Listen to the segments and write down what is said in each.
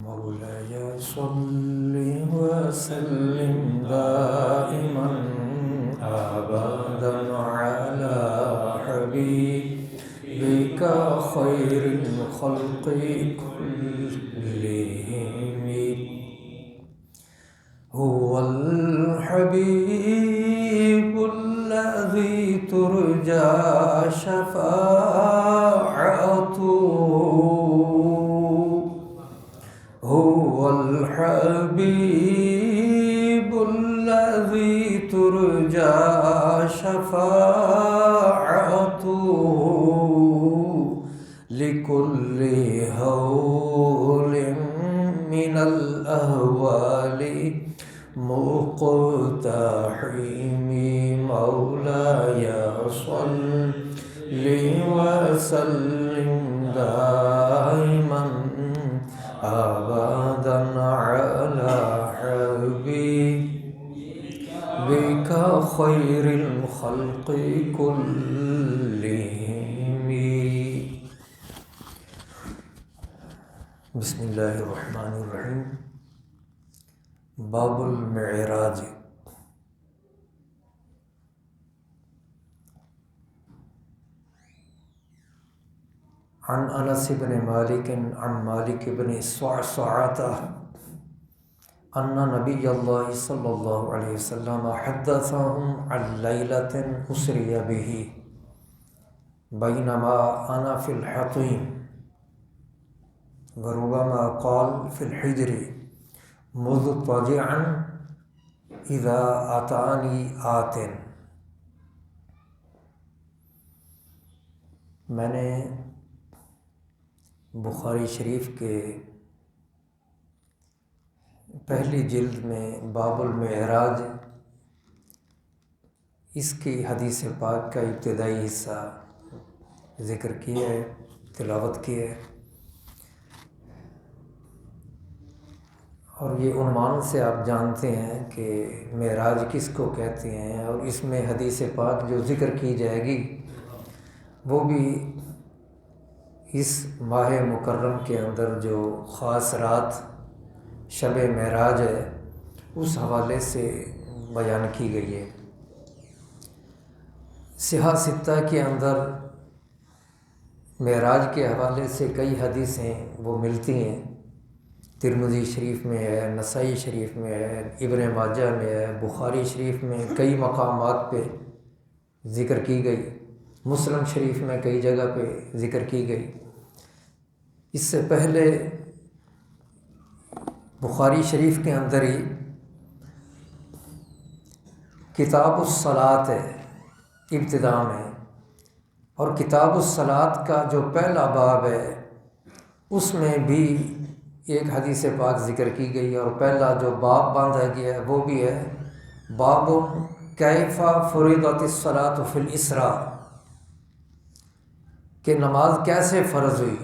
مولاي صل وسلم دائما أبدا على حبيبك خير الخلق كلهم. هو الحبيب الذي ترجى شفاعته. هو الحبيب الذي ترجى شفاعته لكل هول من الأهوال مقتحم. مولاي صل وسلم دائما أبدا على حبيبك خير الخلق كلهم. بسم اللہ الرحمن الرحیم. باب المعراج. عن انس بن مالک عن مالک بن صعصعۃ ان نبی اللہ صلی اللہ علیہ وسلم حدثهم عن لیلۃ اسری به بینما انا فی الحطیم وربما قال فی الحجر مضطجعا اذا اتانی آت. میں نے بخاری شریف کے پہلی جلد میں باب المعراج اس کی حدیث پاک کا ابتدائی حصہ ذکر کیا ہے، تلاوت کی ہے، اور یہ عنوان سے آپ جانتے ہیں کہ معراج کس کو کہتے ہیں، اور اس میں حدیث پاک جو ذکر کی جائے گی وہ بھی اس ماہ مکرم کے اندر جو خاص رات شب معراج ہے اس حوالے سے بیان کی گئی ہے. صحاح ستہ کے اندر معراج کے حوالے سے کئی حدیثیں وہ ملتی ہیں. ترمذی شریف میں ہے، نسائی شریف میں ہے، ابن ماجہ میں ہے، بخاری شریف میں کئی مقامات پہ ذکر کی گئی، مسلم شریف میں کئی جگہ پہ ذکر کی گئی. اس سے پہلے بخاری شریف کے اندر ہی کتاب الصلاۃ ہے ابتداء میں، اور کتاب الصلاۃ کا جو پہلا باب ہے اس میں بھی ایک حدیث پاک ذکر کی گئی، اور پہلا جو باب باندھا گیا ہے وہ بھی ہے باب کیف فرضت الصلاۃ فی الاسراء، کہ نماز کیسے فرض ہوئی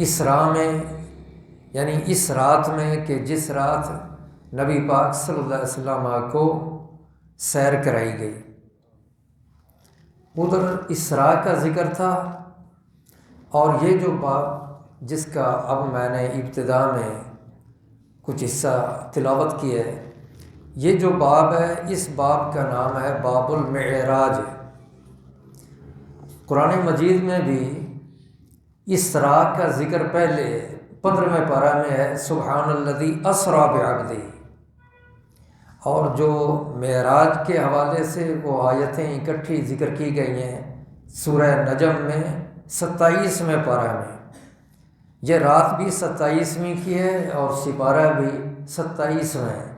اسراء میں، یعنی اس رات میں کہ جس رات نبی پاک صلی اللہ علیہ وسلم کو سیر کرائی گئی. ادھر اسراء کا ذکر تھا، اور یہ جو باب جس کا اب میں نے ابتداء میں کچھ حصہ تلاوت کیا ہے، یہ جو باب ہے اس باب کا نام ہے باب المعراج. قرآن مجید میں بھی اسراء کا ذکر پہلے 15ویں پارہ میں ہے سبحان الذی اسریٰ بعبدہ، اور جو معراج کے حوالے سے وہ آیتیں اکٹھی ذکر کی گئی ہیں سورہ نجم میں 27ویں پارہ میں. یہ رات بھی 27ویں کی ہے اور سپارہ بھی 27واں ہے.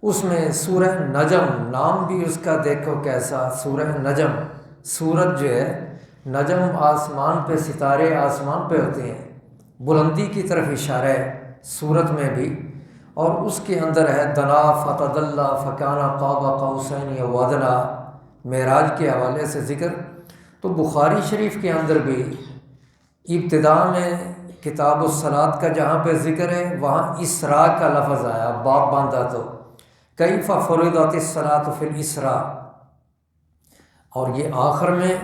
اس میں سورہ نجم نام بھی اس کا دیکھو کیسا، سورہ نجم، سورج جو ہے نجم آسمان پہ، ستارے آسمان پہ ہوتے ہیں، بلندی کی طرف اشارہ ہے سورت میں بھی. اور اس کے اندر ہے دنا فتدلی فکان قاب قوسین او ادنی، معراج کے حوالے سے ذکر. تو بخاری شریف کے اندر بھی ابتداء میں کتاب الصلاۃ کا جہاں پہ ذکر ہے وہاں اسراء کا لفظ آیا، باب باندھا تو کیف فرضت الصلاۃ فی الاسراء. اور یہ آخر میں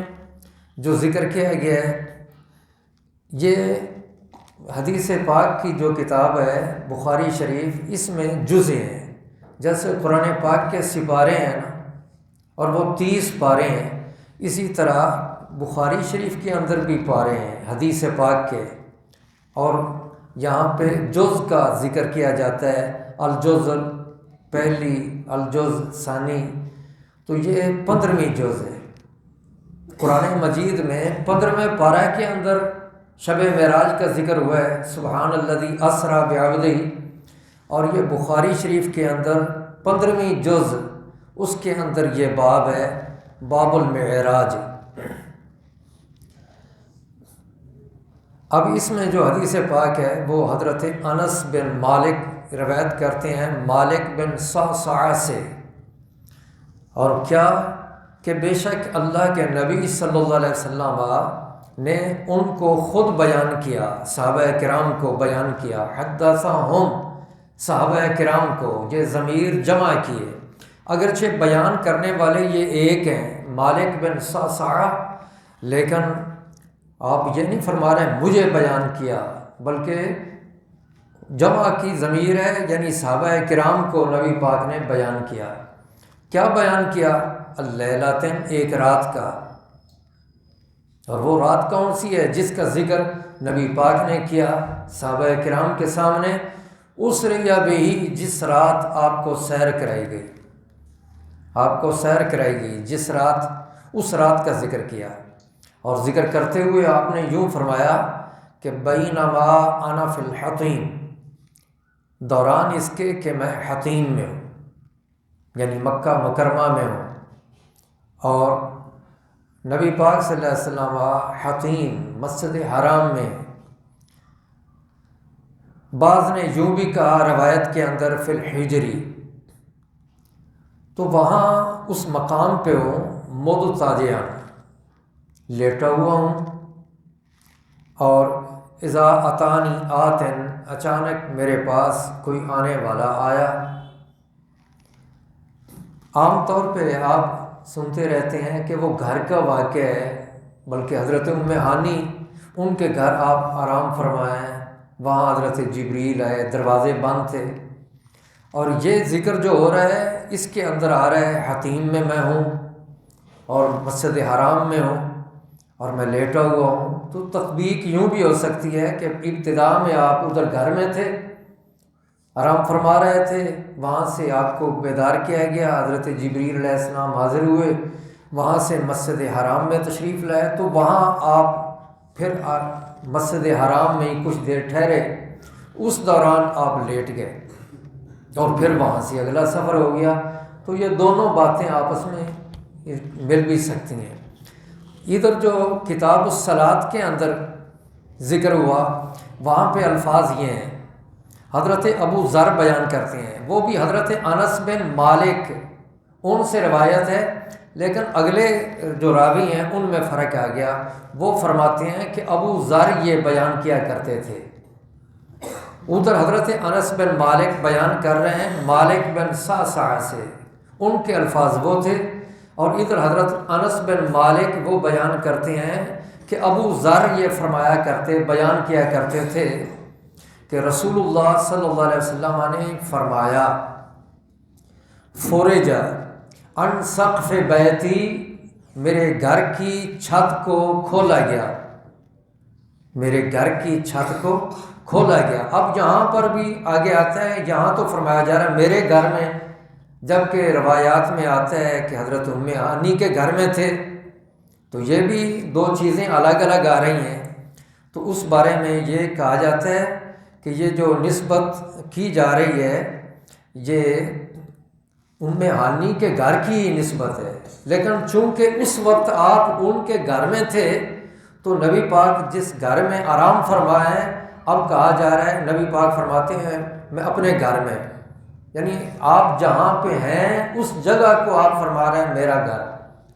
جو ذکر کیا گیا ہے یہ حدیث پاک کی جو کتاب ہے بخاری شریف، اس میں جزء ہیں، جیسے قرآن پاک کے سپارے ہیں نا، اور وہ 30 پارے ہیں، اسی طرح بخاری شریف کے اندر بھی پارے ہیں حدیث پاک کے، اور یہاں پہ جز کا ذکر کیا جاتا ہے، الجز پہلی، الجز ثانی، تو یہ 15ویں جز ہے قرآن مجید میں۔ 15ویں پارہ کے اندر شب معراج کا ذکر ہوا ہے، سبحان الذی اسریٰ بعبدہ، اور یہ بخاری شریف کے اندر 15ویں جز، اس کے اندر یہ باب ہے، باب المعراج۔ اب اس میں جو حدیث پاک ہے وہ حضرت انس بن مالک روایت کرتے ہیں، مالک بن صعصعہ سے، اور کیا کہ بے شک اللہ کے نبی صلی اللہ علیہ وسلم نے ان کو خود بیان کیا، صحابہ کرام کو بیان کیا، حدثہم، صحابہ کرام کو، یہ ضمیر جمع کیے، اگرچہ بیان کرنے والے یہ ایک ہیں مالک بن صعصعہ، لیکن آپ یہ نہیں فرما رہے مجھے بیان کیا، بلکہ جمع کی ضمیر ہے، یعنی صحابہ کرام کو نبی پاک نے بیان کیا۔ کیا بیان کیا؟ اللیلۃ، ایک رات کا، اور وہ رات کون سی ہے جس کا ذکر نبی پاک نے کیا صحابہ کرام کے سامنے؟ اسریٰ بہ، جس رات آپ کو سیر کرائی گئی، آپ کو سیر کرائی گئی جس رات، اس رات کا ذکر کیا، اور ذکر کرتے ہوئے آپ نے یوں فرمایا کہ بینما انا فی الحطیم، دوران اس کے کہ میں حطیم میں ہوں، یعنی مکہ مکرمہ میں ہوں، اور نبی پاک صلی اللہ علیہ وسلم حطیم مسجد حرام میں۔ بعض نے یوں بھی کہا روایت کے اندر فی الحجری، تو وہاں اس مقام پہ ہوں مضطجعاً، لیٹا ہوا ہوں، اور اذا اتانی آتن، اچانک میرے پاس کوئی آنے والا آیا۔ عام طور پہ آپ سنتے رہتے ہیں کہ وہ گھر کا واقعہ ہے، بلکہ حضرت ام ہانی، ان کے گھر آپ آرام فرمائیں، وہاں حضرت جبریل آئے، دروازے بند تھے، اور یہ ذکر جو ہو رہا ہے اس کے اندر آ رہا ہے حتیم میں میں ہوں، اور مسجد حرام میں ہوں، اور میں لیٹا ہوا ہوں۔ تو تطبیق یوں بھی ہو سکتی ہے کہ ابتدا میں آپ ادھر گھر میں تھے، آرام فرما رہے تھے، وہاں سے آپ کو بیدار کیا گیا، حضرت جبریل علیہ السلام حاضر ہوئے، وہاں سے مسجد حرام میں تشریف لائے، تو وہاں آپ پھر مسجد حرام میں ہی کچھ دیر ٹھہرے، اس دوران آپ لیٹ گئے، اور پھر وہاں سے اگلا سفر ہو گیا۔ تو یہ دونوں باتیں آپس میں مل بھی سکتی ہیں۔ ادھر جو کتاب الصلاۃ کے اندر ذکر ہوا، وہاں پہ الفاظ یہ ہیں، حضرت ابو ذر بیان کرتے ہیں، وہ بھی حضرت انس بن مالک، ان سے روایت ہے، لیکن اگلے جو راوی ہیں ان میں فرق آ گیا، وہ فرماتے ہیں کہ ابو ذر یہ بیان کیا کرتے تھے، ادھر حضرت انس بن مالک بیان کر رہے ہیں مالک بن صعصعہ سے، ان کے الفاظ وہ تھے، اور ادھر حضرت انس بن مالک وہ بیان کرتے ہیں کہ ابو ذر یہ فرمایا کرتے، بیان کیا کرتے تھے کہ رسول اللہ صلی اللہ علیہ وسلم نے فرمایا، فرج عن سقف بیتی، میرے گھر کی چھت کو کھولا گیا، میرے گھر کی چھت کو کھولا گیا۔ اب یہاں پر بھی آگے آتا ہے، یہاں تو فرمایا جا رہا ہے میرے گھر میں، جبکہ روایات میں آتا ہے کہ حضرت ام ہانی کے گھر میں تھے، تو یہ بھی دو چیزیں الگ الگ آ رہی ہیں۔ تو اس بارے میں یہ کہا جاتا ہے کہ یہ جو نسبت کی جا رہی ہے یہ ام ہانی کے گھر کی ہی نسبت ہے، لیکن چونکہ اس وقت آپ ان کے گھر میں تھے تو نبی پاک جس گھر میں آرام فرمائے، اب کہا جا رہا ہے نبی پاک فرماتے ہیں میں اپنے گھر میں، یعنی آپ جہاں پہ ہیں اس جگہ کو آپ فرما رہے ہیں میرا گھر،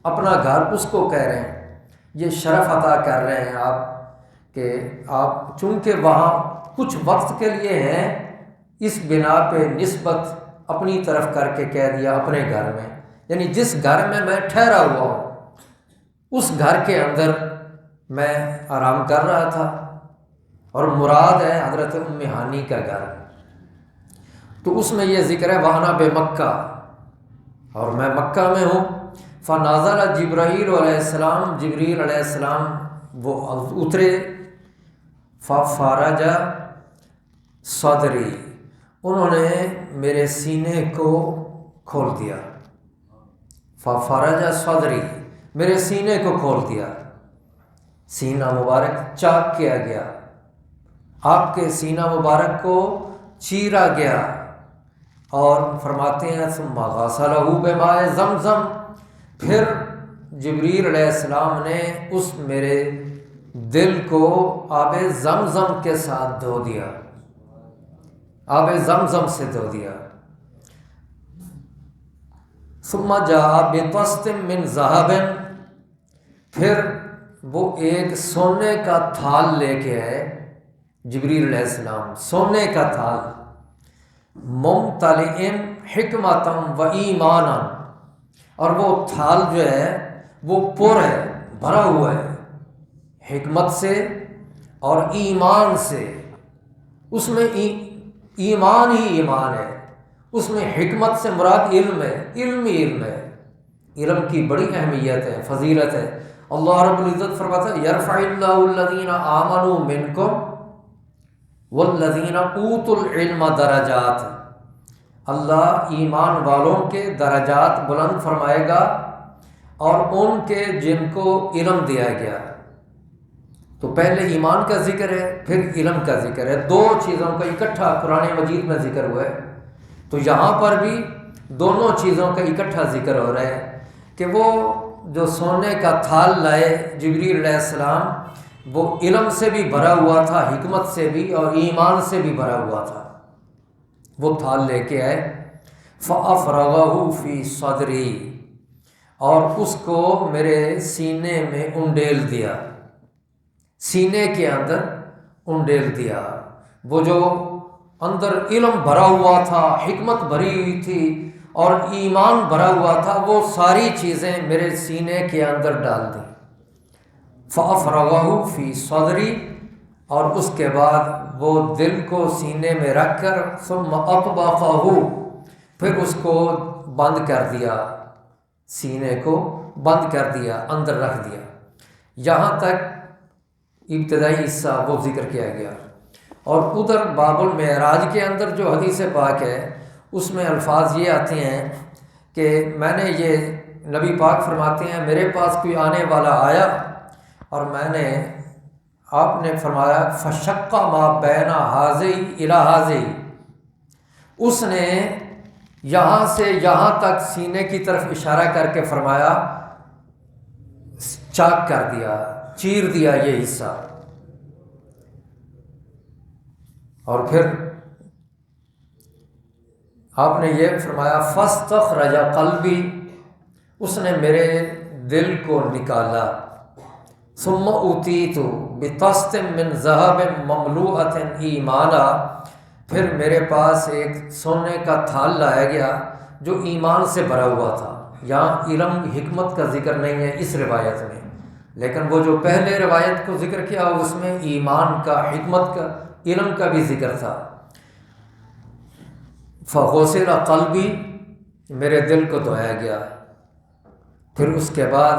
اپنا گھر اس کو کہہ رہے ہیں، یہ شرف عطا کر رہے ہیں آپ کہ آپ چونکہ وہاں کچھ وقت کے لیے ہیں، اس بنا پہ نسبت اپنی طرف کر کے کہہ دیا اپنے گھر میں، یعنی جس گھر میں ٹھہرا ہوا ہوں اس گھر کے اندر میں آرام کر رہا تھا۔ اور مراد ہے حضرت ام ہانی کا گھر۔ تو اس میں یہ ذکر ہے وَأَنَا بِمَکَّہ، اور میں مکہ میں ہوں۔ فنازل جبرائیل علیہ السلام، جبریل علیہ السلام وہ اترے۔ ففرج صدری، انہوں نے میرے سینے کو کھول دیا۔ ففرج صدری، میرے سینے کو کھول دیا، سینہ مبارک چاک کیا گیا، آپ کے سینہ مبارک کو چیرا گیا۔ اور فرماتے ہیں ثم غسلہ بماء زمزم، پھر جبریل علیہ السلام نے اس میرے دل کو آب زمزم کے ساتھ دھو دیا، آب زمزم سے دھو دیا۔ ثم جاء بطست من ذهب، پھر وہ ایک سونے کا تھال لے کے آئے جبریل علیہ السلام، سونے کا تھال، ممتلئ حکمتا و ایمانا، اور وہ تھال جو ہے وہ پر ہے، بھرا ہوا ہے حکمت سے اور ایمان سے۔ اس میں ایمان ہی ایمان ہے، اس میں حکمت سے مراد علم ہے، علم ہی علم ہے۔ علم کی بڑی اہمیت ہے، فضیلت ہے۔ اللہ رب العزت فرماتا ہے یرفع اللہ الذین آمنوا منکم والذین اوتوا العلم درجات، اللہ ایمان والوں کے درجات بلند فرمائے گا اور ان کے جن کو علم دیا گیا۔ تو پہلے ایمان کا ذکر ہے، پھر علم کا ذکر ہے، دو چیزوں کا اکٹھا قرآن مجید میں ذکر ہوا ہے۔ تو یہاں پر بھی دونوں چیزوں کا اکٹھا ذکر ہو رہا ہے کہ وہ جو سونے کا تھال لائے جبریل علیہ السلام، وہ علم سے بھی بھرا ہوا تھا، حکمت سے بھی اور ایمان سے بھی بھرا ہوا تھا۔ وہ تھال لے کے آئے، فَأَفْرَغَهُ فِي صَدْرِي، اور اس کو میرے سینے میں انڈیل دیا، سینے کے اندر انڈیل دیا۔ وہ جو اندر علم بھرا ہوا تھا، حکمت بھری ہوئی تھی اور ایمان بھرا ہوا تھا، وہ ساری چیزیں میرے سینے کے اندر ڈال دیں۔ فَأَفْرَغَهُ فِي صَدْرِي، اور اس کے بعد وہ دل کو سینے میں رکھ کر ثُمَّ أَطْبَقَهُ، پھر اس کو بند کر دیا، سینے کو بند کر دیا، اندر رکھ دیا۔ یہاں تک ابتدائی حصہ وہ ذکر کیا گیا۔ اور ادھر باب المعراج کے اندر جو حدیث پاک ہے اس میں الفاظ یہ آتے ہیں کہ میں نے یہ نبی پاک فرماتے ہیں میرے پاس کوئی آنے والا آیا اور میں نے، آپ نے فرمایا فشق ما بین حاذی الی حاذی، اس نے یہاں سے یہاں تک سینے کی طرف اشارہ کر کے فرمایا چاک کر دیا، چیر دیا یہ حصہ۔ اور پھر آپ نے یہ فرمایا فاستخرج قلبی، اس نے میرے دل کو نکالا۔ ثم اوتیت بطست من ذهب مملوءۃ ایمانا، پھر میرے پاس ایک سونے کا تھال لایا گیا جو ایمان سے بھرا ہوا تھا۔ یہاں علم حکمت کا ذکر نہیں ہے اس روایت میں، لیکن وہ جو پہلے روایت کو ذکر کیا اس میں ایمان کا، حکمت کا، علم کا بھی ذکر تھا۔ فغسل قلبی، میرے دل کو دھویا گیا، پھر اس کے بعد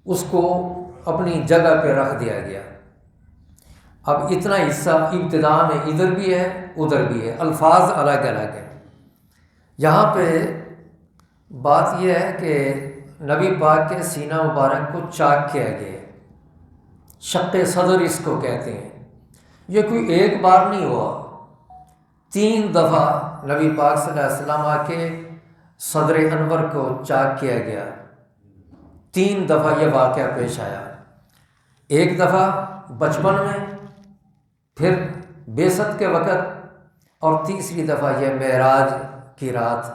اس کو اپنی جگہ پہ رکھ دیا گیا۔ اب اتنا حصہ ابتدا میں ادھر بھی ہے ادھر بھی ہے، الفاظ الگ الگ ہیں۔ یہاں پہ بات یہ ہے کہ نبی پاک کے سینہ مبارک کو چاک کیا گیا، شق صدر اس کو کہتے ہیں۔ یہ کوئی ایک بار نہیں ہوا، 3 دفعہ نبی پاک صلی اللہ علیہ وسلم آ کے صدر انور کو چاک کیا گیا، 3 دفعہ یہ واقعہ پیش آیا۔ ایک دفعہ بچپن میں، پھر بعثت کے وقت، اور تیسری دفعہ یہ معراج کی رات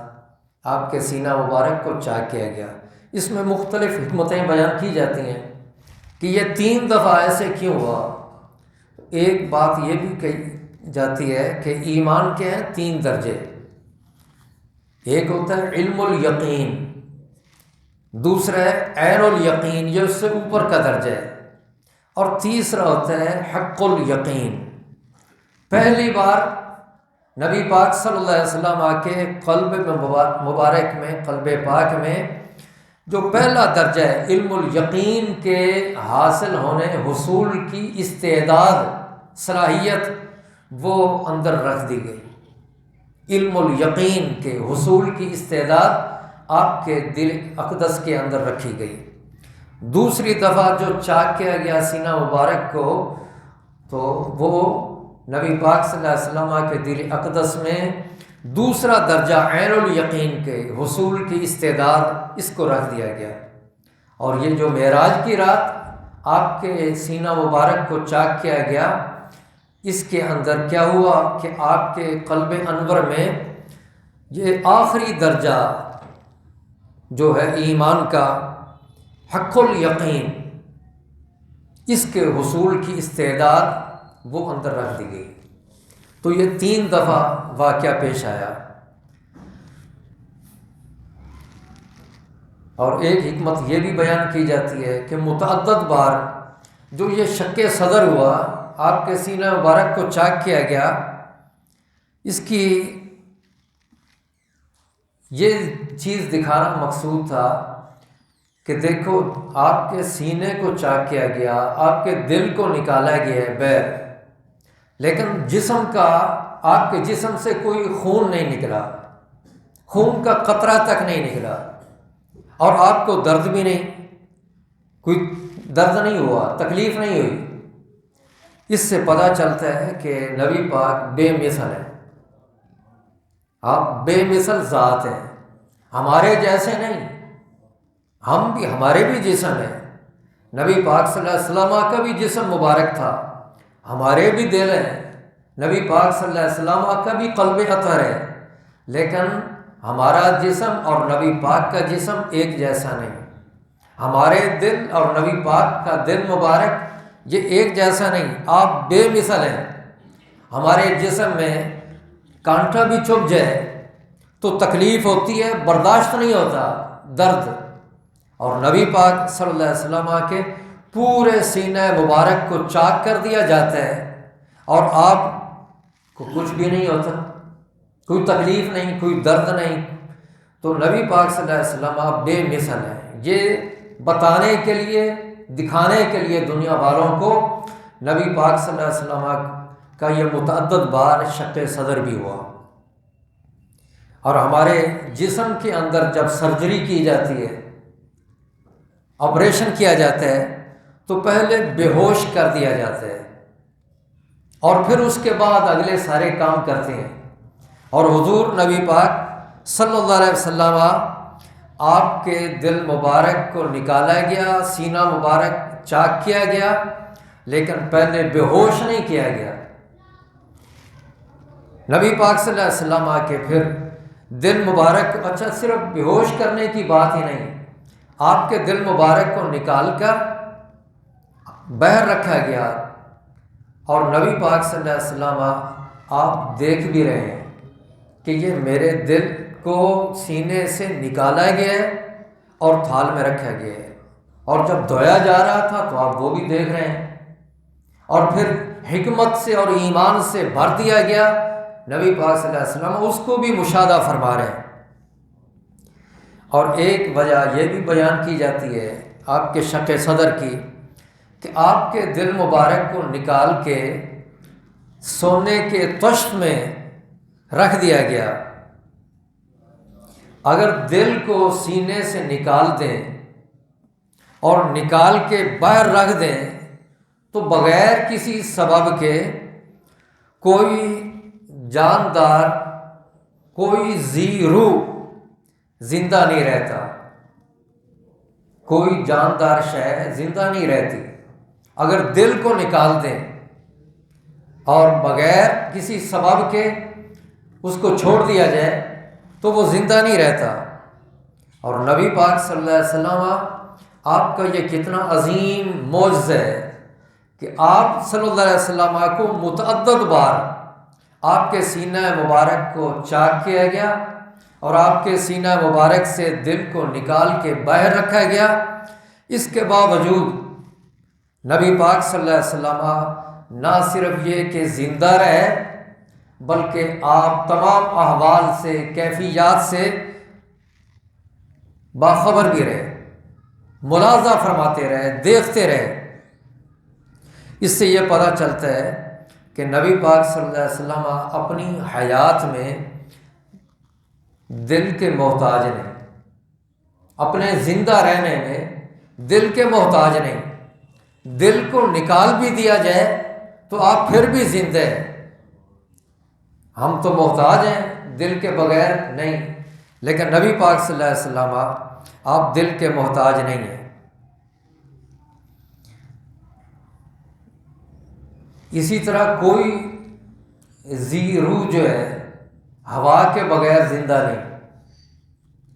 آپ کے سینہ مبارک کو چاک کیا گیا۔ اس میں مختلف حکمتیں بیان کی جاتی ہیں کہ یہ 3 دفعہ ایسے کیوں ہوا۔ ایک بات یہ بھی کہی جاتی ہے کہ ایمان کے ہیں 3 درجے، ایک ہوتا ہے علم الیقین، دوسرا ہے عین الیقین، یہ اس سے اوپر کا درجہ ہے، اور تیسرا ہوتا ہے حق الیقین۔ پہلی بار نبی پاک صلی اللہ علیہ وسلم کے قلب مبارک میں، قلب پاک میں جو پہلا درجہ ہے علم الیقین کے حاصل ہونے، حصول کی استعداد، صلاحیت، وہ اندر رکھ دی گئی۔ علم الیقین کے حصول کی استعداد آپ کے دل اقدس کے اندر رکھی گئی۔ دوسری دفعہ جو چاک کیا گیا سینہ مبارک کو، تو وہ نبی پاک صلی اللہ علیہ وسلم کے دل اقدس میں دوسرا درجہ عین الیقین کے حصول کی استعداد، اس کو رکھ دیا گیا۔ اور یہ جو معراج کی رات آپ کے سینہ مبارک کو چاک کیا گیا، اس کے اندر کیا ہوا کہ آپ کے قلب انور میں یہ آخری درجہ جو ہے ایمان کا، حق الیقین، اس کے حصول کی استعداد وہ اندر رکھ دی گئی۔ تو یہ 3 دفعہ واقعہ پیش آیا۔ اور ایک حکمت یہ بھی بیان کی جاتی ہے کہ متعدد بار جو یہ شک صدر ہوا، آپ کے سینہ مبارک کو چاک کیا گیا، اس کی یہ چیز دکھانا مقصود تھا کہ دیکھو آپ کے سینے کو چاک کیا گیا، آپ کے دل کو نکالا گیا ہے بیر، لیکن جسم کا، آپ کے جسم سے کوئی خون نہیں نکلا، خون کا قطرہ تک نہیں نکلا، اور آپ کو درد بھی نہیں، کوئی درد نہیں ہوا، تکلیف نہیں ہوئی۔ اس سے پتہ چلتا ہے کہ نبی پاک بے مثل ہے، آپ بے مثل ذات ہیں، ہمارے جیسے نہیں، ہم بھی، ہمارے بھی جسم ہیں، نبی پاک صلی اللہ علیہ وسلم کا بھی جسم مبارک تھا، ہمارے بھی دل ہیں، نبی پاک صلی اللہ علیہ وسلم کا بھی قلب اطہر ہے، لیکن ہمارا جسم اور نبی پاک کا جسم ایک جیسا نہیں، ہمارے دل اور نبی پاک کا دل مبارک یہ ایک جیسا نہیں، آپ بے مثل ہیں۔ ہمارے جسم میں کانٹا بھی چبھ جائے تو تکلیف ہوتی ہے، برداشت نہیں ہوتا درد، اور نبی پاک صلی اللہ علیہ وسلم کے پورے سینہ مبارک کو چاک کر دیا جاتا ہے اور آپ کو کچھ بھی نہیں ہوتا، کوئی تکلیف نہیں، کوئی درد نہیں۔ تو نبی پاک صلی اللہ علیہ وسلم بے مثل ہیں۔ یہ بتانے کے لیے، دکھانے کے لیے دنیا والوں کو نبی پاک صلی اللہ علیہ وسلم کا یہ متعدد بار شق صدر بھی ہوا۔ اور ہمارے جسم کے اندر جب سرجری کی جاتی ہے، آپریشن کیا جاتا ہے، تو پہلے بے ہوش کر دیا جاتا ہے اور پھر اس کے بعد اگلے سارے کام کرتے ہیں۔ اور حضور نبی پاک صلی اللہ علیہ وسلم، آپ کے دل مبارک کو نکالا گیا، سینہ مبارک چاک کیا گیا، لیکن پہلے بے ہوش نہیں کیا گیا۔ نبی پاک صلی اللہ علیہ وسلم کے پھر دل مبارک، اچھا صرف بے ہوش کرنے کی بات ہی نہیں، آپ کے دل مبارک کو نکال کر باہر رکھا گیا، اور نبی پاک صلی اللہ علیہ وسلم آپ دیکھ بھی رہے ہیں کہ یہ میرے دل کو سینے سے نکالا گیا ہے اور تھال میں رکھا گیا ہے، اور جب دھویا جا رہا تھا تو آپ وہ بھی دیکھ رہے ہیں، اور پھر حکمت سے اور ایمان سے بھر دیا گیا، نبی پاک صلی اللہ علیہ وسلم اس کو بھی مشاہدہ فرما رہے ہیں۔ اور ایک وجہ یہ بھی بیان کی جاتی ہے آپ کے شق صدر کی کہ آپ کے دل مبارک کو نکال کے سونے کے طشت میں رکھ دیا گیا۔ اگر دل کو سینے سے نکال دیں اور نکال کے باہر رکھ دیں تو بغیر کسی سبب کے کوئی جاندار، کوئی ذی روح زندہ نہیں رہتا، کوئی جاندار شے زندہ نہیں رہتی۔ اگر دل کو نکال دیں اور بغیر کسی سبب کے اس کو چھوڑ دیا جائے تو وہ زندہ نہیں رہتا۔ اور نبی پاک صلی اللہ علیہ وسلم، آپ کا یہ کتنا عظیم معجزہ ہے کہ آپ صلی اللہ علیہ وسلم کو متعدد بار آپ کے سینہ مبارک کو چاک کیا گیا اور آپ کے سینہ مبارک سے دل کو نکال کے باہر رکھا گیا، اس کے باوجود نبی پاک صلی اللہ علیہ وسلم نہ صرف یہ کہ زندہ رہے بلکہ آپ تمام احوال سے، کیفیات سے باخبر بھی رہے، ملاحظہ فرماتے رہے، دیکھتے رہے۔ اس سے یہ پتہ چلتا ہے کہ نبی پاک صلی اللہ علیہ وسلم اپنی حیات میں دل کے محتاج نہیں، اپنے زندہ رہنے میں دل کے محتاج نہیں۔ دل کو نکال بھی دیا جائے تو آپ پھر بھی زندہ ہیں۔ ہم تو محتاج ہیں، دل کے بغیر نہیں، لیکن نبی پاک صلی اللہ علیہ وسلم آپ دل کے محتاج نہیں ہیں۔ اسی طرح کوئی ذی روح جو ہے ہوا کے بغیر زندہ نہیں،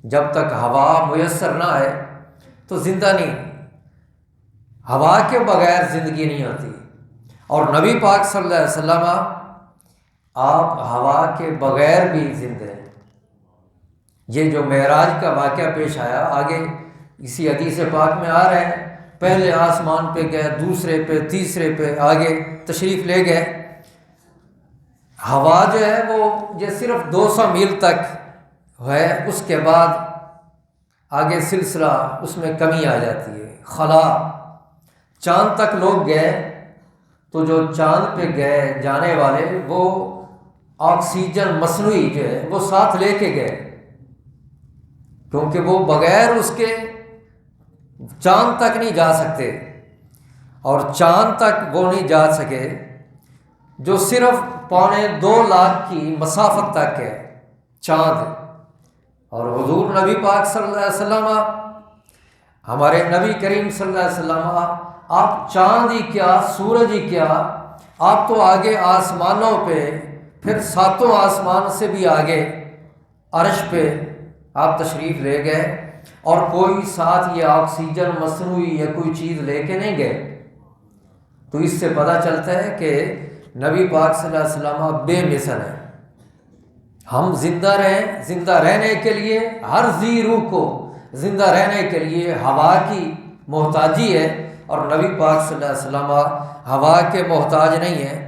جب تک ہوا میسر نہ آئے تو زندہ نہیں، ہوا کے بغیر زندگی نہیں ہوتی۔ اور نبی پاک صلی اللہ علیہ وسلم آپ ہوا کے بغیر بھی زندہ ہیں۔ یہ جو معراج کا واقعہ پیش آیا، آگے اسی حدیث پاک میں آ رہے ہیں، پہلے آسمان پہ گئے، دوسرے پہ، تیسرے پہ، آگے تشریف لے گئے۔ ہوا جو ہے وہ یہ صرف 200 میل تک ہے، اس کے بعد آگے سلسلہ اس میں کمی آ جاتی ہے۔ خلا، چاند تک لوگ گئے تو جو چاند پہ گئے جانے والے وہ آکسیجن مصنوعی جو ہے وہ ساتھ لے کے گئے، کیونکہ وہ بغیر اس کے چاند تک نہیں جا سکتے، اور چاند تک وہ نہیں جا سکے جو صرف 2.25 لاکھ کی مسافت تک ہے چاند۔ اور حضور نبی پاک صلی اللہ علیہ وسلم، ہمارے نبی کریم صلی اللہ علیہ وسلم، آپ چاند ہی کیا، سورج ہی کیا، آپ تو آگے آسمانوں پہ، پھر 7 آسمان سے بھی آگے عرش پہ آپ تشریف لے گئے، اور کوئی ساتھ یہ آکسیجن مصنوعی یا کوئی چیز لے کے نہیں گئے۔ تو اس سے پتہ چلتا ہے کہ نبی پاک صلی اللہ علیہ وسلم بے مثل ہیں۔ ہم زندہ رہیں، زندہ رہنے کے لیے ہر ذی روح کو زندہ رہنے کے لیے ہوا کی محتاجی ہے، اور نبی پاک صلی اللہ علیہ وسلم ہوا کے محتاج نہیں ہیں،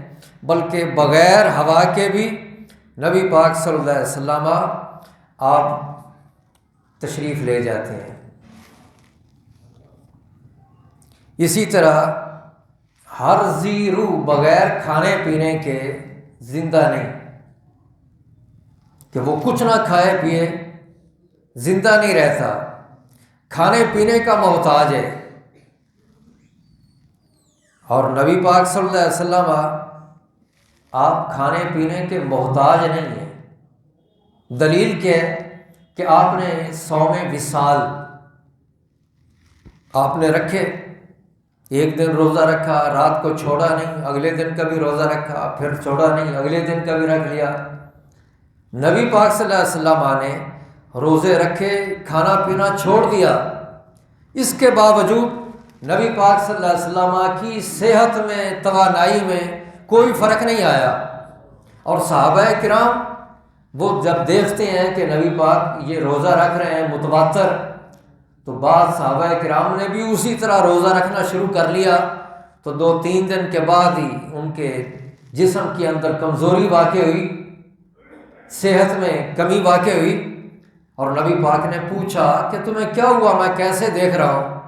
بلکہ بغیر ہوا کے بھی نبی پاک صلی اللہ علیہ وسلم آپ تشریف لے جاتے ہیں۔ اسی طرح ہر ذی روح بغیر کھانے پینے کے زندہ نہیں، کہ وہ کچھ نہ کھائے پیے زندہ نہیں رہتا، کھانے پینے کا محتاج ہے۔ اور نبی پاک صلی اللہ علیہ وسلم آپ کھانے پینے کے محتاج نہیں ہیں۔ دلیل کیا ہے کہ آپ نے صوم وصال آپ نے رکھے، ایک دن روزہ رکھا، رات کو چھوڑا نہیں، اگلے دن کا بھی روزہ رکھا، پھر چھوڑا نہیں، اگلے دن کا بھی رکھ لیا۔ نبی پاک صلی اللہ علیہ وسلم نے روزے رکھے، کھانا پینا چھوڑ دیا، اس کے باوجود نبی پاک صلی اللہ علیہ وسلم کی صحت میں، توانائی میں کوئی فرق نہیں آیا۔ اور صحابہ کرام وہ جب دیکھتے ہیں کہ نبی پاک یہ روزہ رکھ رہے ہیں متواتر، تو بعض صحابہ کرام نے بھی اسی طرح روزہ رکھنا شروع کر لیا، تو 2-3 دن کے بعد ہی ان کے جسم کے اندر کمزوری واقع ہوئی، صحت میں کمی واقع ہوئی، اور نبی پاک نے پوچھا کہ تمہیں کیا ہوا، میں کیسے دیکھ رہا ہوں؟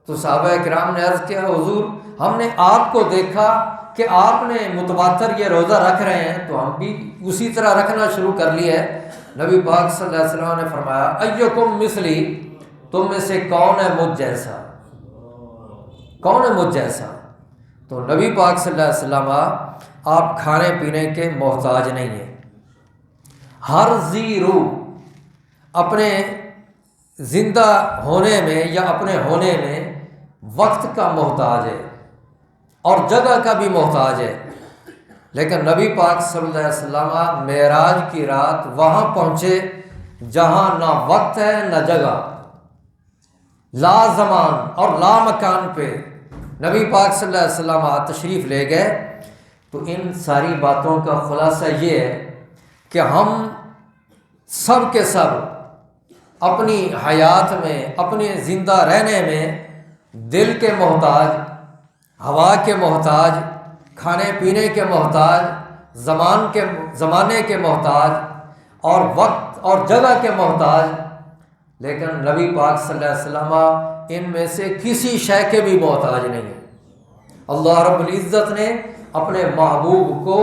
تو صحابہ کرام نے عرض کیا، حضور ہم نے آپ کو دیکھا کہ آپ نے متواتر یہ روزہ رکھ رہے ہیں، تو ہم بھی اسی طرح رکھنا شروع کر لیا ہے۔ نبی پاک صلی اللہ علیہ وسلم نے فرمایا، ایکم مثلی، تم میں سے کون ہے مجھ جیسا، کون ہے مجھ جیسا؟ تو نبی پاک صلی اللہ علیہ وسلم آپ کھانے پینے کے محتاج نہیں ہیں۔ ہر ذی روح اپنے زندہ ہونے میں یا اپنے ہونے میں وقت کا محتاج ہے اور جگہ کا بھی محتاج ہے، لیکن نبی پاک صلی اللہ علیہ وسلم معراج کی رات وہاں پہنچے جہاں نہ وقت ہے نہ جگہ، لا زمان اور لا مکان پہ نبی پاک صلی اللہ علیہ وسلم تشریف لے گئے۔ تو ان ساری باتوں کا خلاصہ یہ ہے کہ ہم سب کے سب اپنی حیات میں، اپنے زندہ رہنے میں دل کے محتاج ہوا کے محتاج، کھانے پینے کے محتاج، زمانے کے محتاج، اور وقت اور جگہ کے محتاج، لیکن نبی پاک صلی اللہ علیہ وسلم ان میں سے کسی شے کے بھی محتاج نہیں ہیں۔ اللہ رب العزت نے اپنے محبوب کو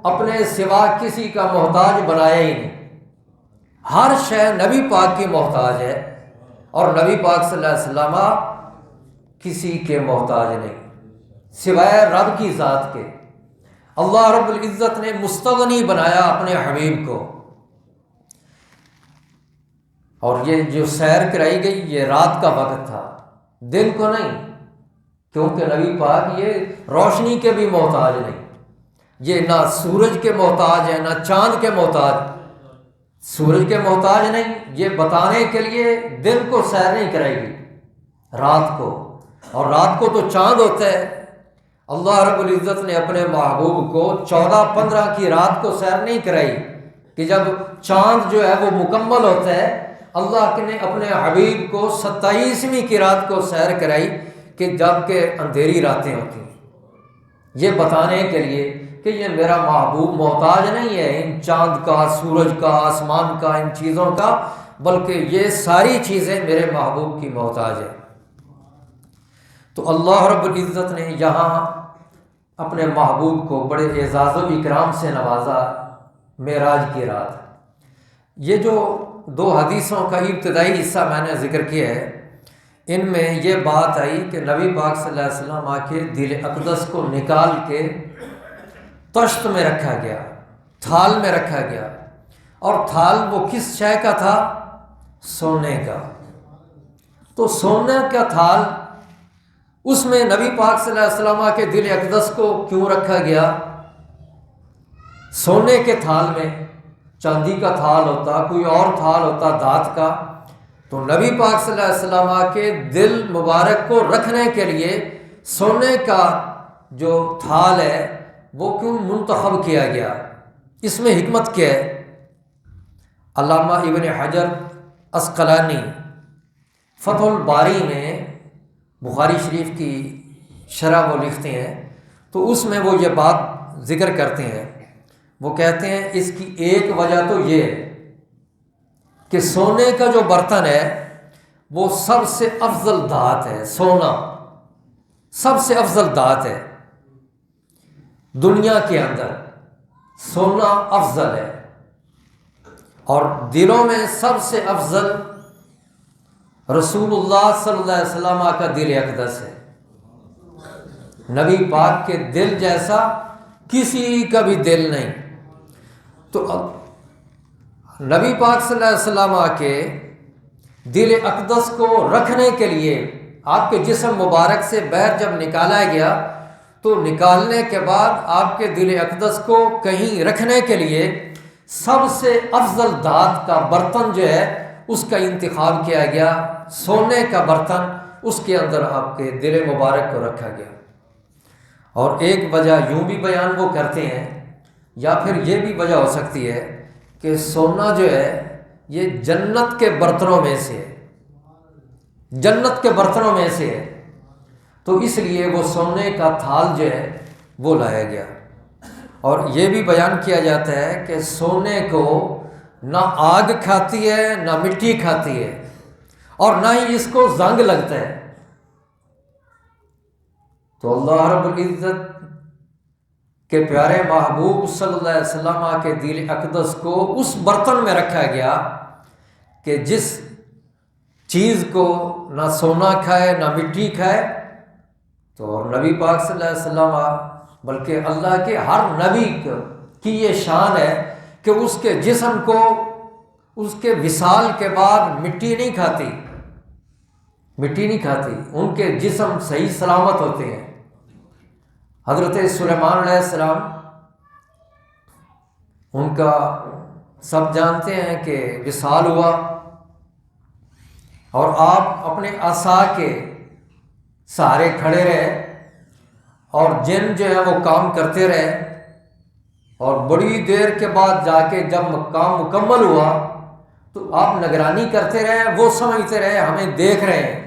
اپنے سوا کسی کا محتاج بنایا ہی نہیں۔ ہر شے نبی پاک کی محتاج ہے، اور نبی پاک صلی اللہ علیہ وسلم کسی کے محتاج نہیں سوائے رب کی ذات کے۔ اللہ رب العزت نے مستغنی بنایا اپنے حبیب کو، اور یہ جو سیر کرائی گئی یہ رات کا وقت تھا، دن کو نہیں، کیونکہ نبی پاک یہ روشنی کے بھی محتاج نہیں، یہ نہ سورج کے محتاج ہے نہ چاند کے محتاج، سورج کے محتاج نہیں، یہ بتانے کے لیے دن کو سیر نہیں کرائے گی، رات کو، اور رات کو تو چاند ہوتا ہے۔ اللہ رب العزت نے اپنے محبوب کو 14-15 کی رات کو سیر نہیں کرائی کہ جب چاند جو ہے وہ مکمل ہوتا ہے، اللہ نے اپنے حبیب کو 27ویں کی رات کو سیر کرائی کہ جب کہ اندھیری راتیں ہوتی ہیں، یہ بتانے کے لیے کہ یہ میرا محبوب محتاج نہیں ہے ان چاند کا، سورج کا، آسمان کا، ان چیزوں کا، بلکہ یہ ساری چیزیں میرے محبوب کی محتاج ہیں۔ تو اللہ رب العزت نے یہاں اپنے محبوب کو بڑے اعزاز و اکرام سے نوازا معراج کی رات۔ یہ جو 2 حدیثوں کا ابتدائی حصہ میں نے ذکر کیا ہے، ان میں یہ بات آئی کہ نبی پاک صلی اللہ علیہ وسلم کے دل اقدس کو نکال کے طشت میں رکھا گیا، تھال میں رکھا گیا، اور تھال وہ کس شے کا تھا؟ سونے کا۔ تو سونے کا تھال، اس میں نبی پاک صلی اللہ علیہ وسلم کے دل اقدس کو کیوں رکھا گیا؟ سونے کے تھال میں چاندی کا تھال ہوتا، کوئی اور تھال ہوتا دھات کا، تو نبی پاک صلی اللہ علیہ وسلم کے دل مبارک کو رکھنے کے لیے سونے کا جو تھال ہے وہ کیوں منتخب کیا گیا؟ اس میں حکمت کیا ہے؟ علامہ ابن حجر عسقلانی فتح الباری میں بخاری شریف کی شرح وہ لکھتے ہیں، تو اس میں وہ یہ بات ذکر کرتے ہیں، وہ کہتے ہیں اس کی ایک وجہ تو یہ ہے کہ سونے کا جو برتن ہے وہ سب سے افضل دھات ہے، سونا سب سے افضل دھات ہے دنیا کے اندر، سونا افضل ہے، اور دلوں میں سب سے افضل رسول اللہ صلی اللہ علیہ وسلم کا دل اقدس ہے۔ نبی پاک کے دل جیسا کسی کا بھی دل نہیں۔ تو نبی پاک صلی اللہ علیہ وسلم کے دل اقدس کو رکھنے کے لیے آپ کے جسم مبارک سے باہر جب نکالا گیا، تو نکالنے کے بعد آپ کے دل اقدس کو کہیں رکھنے کے لیے سب سے افضل دھات کا برتن جو ہے اس کا انتخاب کیا گیا، سونے کا برتن، اس کے اندر آپ کے دل مبارک کو رکھا گیا۔ اور ایک وجہ یوں بھی بیان وہ کرتے ہیں، یا پھر یہ بھی وجہ ہو سکتی ہے کہ سونا جو ہے یہ جنت کے برتنوں میں سے ہے، جنت کے برتنوں میں سے ہے، تو اس لیے وہ سونے کا تھال جو ہے وہ لایا گیا۔ اور یہ بھی بیان کیا جاتا ہے کہ سونے کو نہ آگ کھاتی ہے نہ مٹی کھاتی ہے، اور نہ ہی اس کو زنگ لگتا ہے۔ تو اللہ رب العزت کے پیارے محبوب صلی اللہ علیہ وسلم کے دل اقدس کو اس برتن میں رکھا گیا کہ جس چیز کو نہ سونا کھائے نہ مٹی کھائے، تو نبی پاک صلی اللہ علیہ وسلم بلکہ اللہ کے ہر نبی کی یہ شان ہے کہ اس کے جسم کو اس کے وصال کے بعد مٹی نہیں کھاتی، مٹی نہیں کھاتی، ان کے جسم صحیح سلامت ہوتے ہیں۔ حضرت سلیمان علیہ السلام، ان کا سب جانتے ہیں کہ وصال ہوا، اور آپ اپنے عصا کے سہارے کھڑے رہے، اور جن جو ہے وہ کام کرتے رہے، اور بڑی دیر کے بعد جا کے جب کام مکمل ہوا تو آپ نگرانی کرتے رہے، وہ سمجھتے رہے ہمیں دیکھ رہے ہیں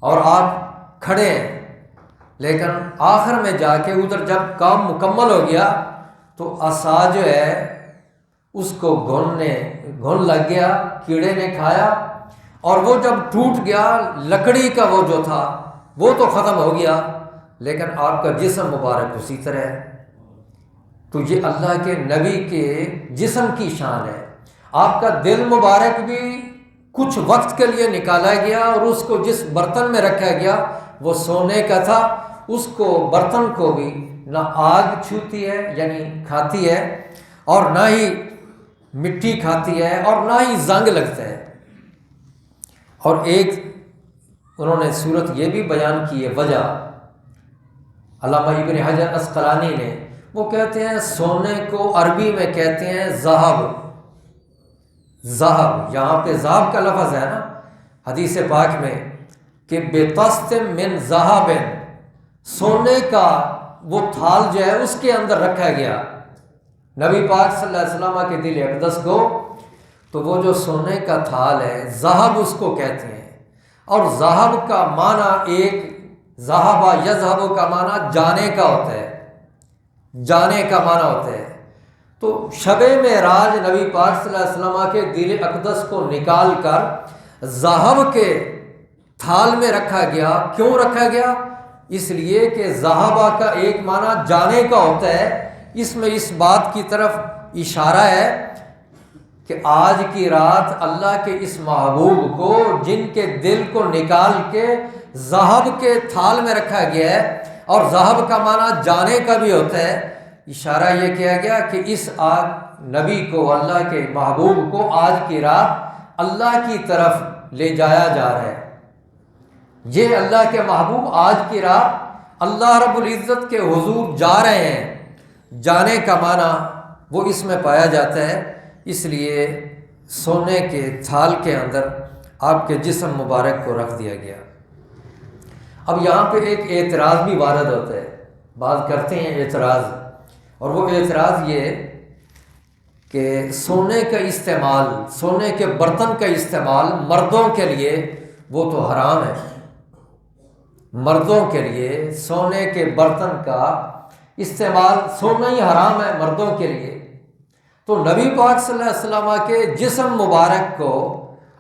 اور آپ کھڑے ہیں، لیکن آخر میں جا کے ادھر جب کام مکمل ہو گیا تو عصا جو ہے اس کو گھن لگ گیا، کیڑے نے کھایا، اور وہ جب ٹوٹ گیا لکڑی کا وہ جو تھا وہ تو ختم ہو گیا، لیکن آپ کا جسم مبارک اسی طرح ہے۔ تو یہ اللہ کے نبی کے جسم کی شان ہے۔ آپ کا دل مبارک بھی کچھ وقت کے لیے نکالا گیا، اور اس کو جس برتن میں رکھا گیا وہ سونے کا تھا، اس کو برتن کو بھی نہ آگ چھوتی ہے یعنی کھاتی ہے، اور نہ ہی مٹی کھاتی ہے، اور نہ ہی زنگ لگتا ہے۔ اور ایک انہوں نے صورت یہ بھی بیان کی ہے وجہ، علامہ ابن حجر عسقلانی نے، وہ کہتے ہیں سونے کو عربی میں کہتے ہیں ذہب، یہاں پہ ذہب کا لفظ ہے نا حدیث پاک میں کہ بِطَسْتٍ مِّن ذَهَبٍ، سونے کا وہ تھال جو ہے اس کے اندر رکھا گیا نبی پاک صلی اللہ علیہ وسلم کے دل اقدس کو، تو وہ جو سونے کا تھال ہے ذہب اس کو کہتے ہیں، اور ذہب کا معنی ایک ذہبہ یذہب کا معنی جانے کا ہوتا ہے، جانے کا معنی ہوتا ہے۔ تو شب معراج نبی پاک صلی اللہ علیہ وسلم کے دل اقدس کو نکال کر ذہب کے تھال میں رکھا گیا۔ کیوں رکھا گیا؟ اس لیے کہ ذہبہ کا ایک معنی جانے کا ہوتا ہے، اس میں اس بات کی طرف اشارہ ہے کہ آج کی رات اللہ کے اس محبوب کو جن کے دل کو نکال کے ذہب کے تھال میں رکھا گیا ہے، اور ذہب کا معنی جانے کا بھی ہوتا ہے، اشارہ یہ کیا گیا کہ اس نبی کو، اللہ کے محبوب کو آج کی رات اللہ کی طرف لے جایا جا رہا ہے۔ یہ اللہ کے محبوب آج کی رات اللہ رب العزت کے حضور جا رہے ہیں، جانے کا معنی وہ اس میں پایا جاتا ہے، اس لیے سونے کے تھال کے اندر آپ کے جسم مبارک کو رکھ دیا گیا۔ اب یہاں پہ ایک اعتراض بھی وارد ہوتا ہے، بات کرتے ہیں اعتراض، اور وہ اعتراض یہ کہ سونے کا استعمال، سونے کے برتن کا استعمال مردوں کے لیے وہ تو حرام ہے، مردوں کے لیے سونے کے برتن کا استعمال سونا ہی حرام ہے مردوں کے لیے۔ تو نبی پاک صلی اللہ علیہ وسلم کے جسم مبارک کو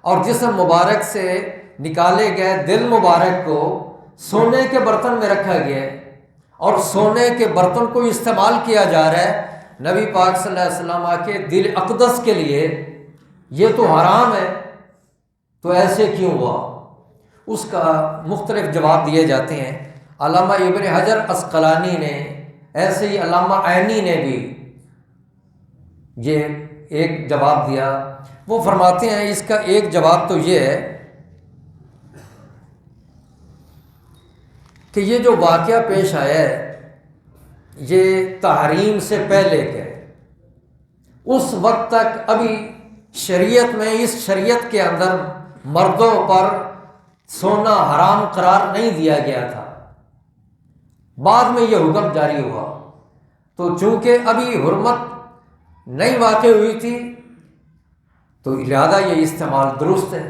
اور جسم مبارک سے نکالے گئے دل مبارک کو سونے کے برتن میں رکھا گیا ہے، اور سونے کے برتن کو استعمال کیا جا رہا ہے نبی پاک صلی اللہ علیہ وسلم کے دل اقدس کے لیے، یہ تو حرام ہے، تو ایسے کیوں ہوا؟ اس کا مختلف جواب دیے جاتے ہیں۔ علامہ ابن حجر عسقلانی نے، ایسے ہی علامہ عینی نے بھی یہ ایک جواب دیا۔ وہ فرماتے ہیں اس کا ایک جواب تو یہ ہے کہ یہ جو واقعہ پیش آیا ہے یہ تحریم سے پہلے کے، اس وقت تک ابھی شریعت میں، اس شریعت کے اندر مردوں پر سونا حرام قرار نہیں دیا گیا تھا، بعد میں یہ حکم جاری ہوا، تو چونکہ ابھی حرمت نہیں واقع ہوئی تھی تو لہذا یہ استعمال درست ہے۔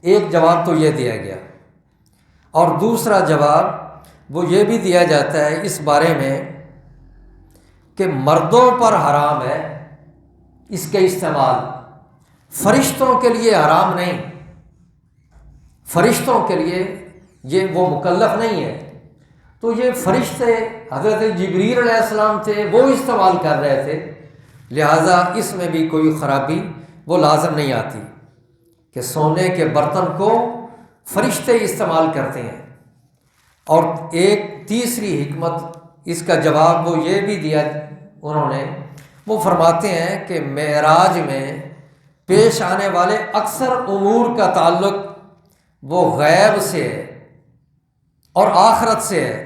ایک جواب تو یہ دیا گیا، اور دوسرا جواب وہ یہ بھی دیا جاتا ہے اس بارے میں کہ مردوں پر حرام ہے اس کے استعمال، فرشتوں کے لیے حرام نہیں، فرشتوں کے لیے یہ وہ مکلف نہیں ہے۔ تو یہ فرشتے حضرت جبریل علیہ السلام تھے، وہ استعمال کر رہے تھے، لہٰذا اس میں بھی کوئی خرابی وہ لازم نہیں آتی کہ سونے کے برتن کو فرشتے استعمال کرتے ہیں۔ اور ایک تیسری حکمت اس کا جواب وہ یہ بھی دیا انہوں نے، وہ فرماتے ہیں کہ معراج میں پیش آنے والے اکثر امور کا تعلق وہ غیب سے ہے اور آخرت سے ہے،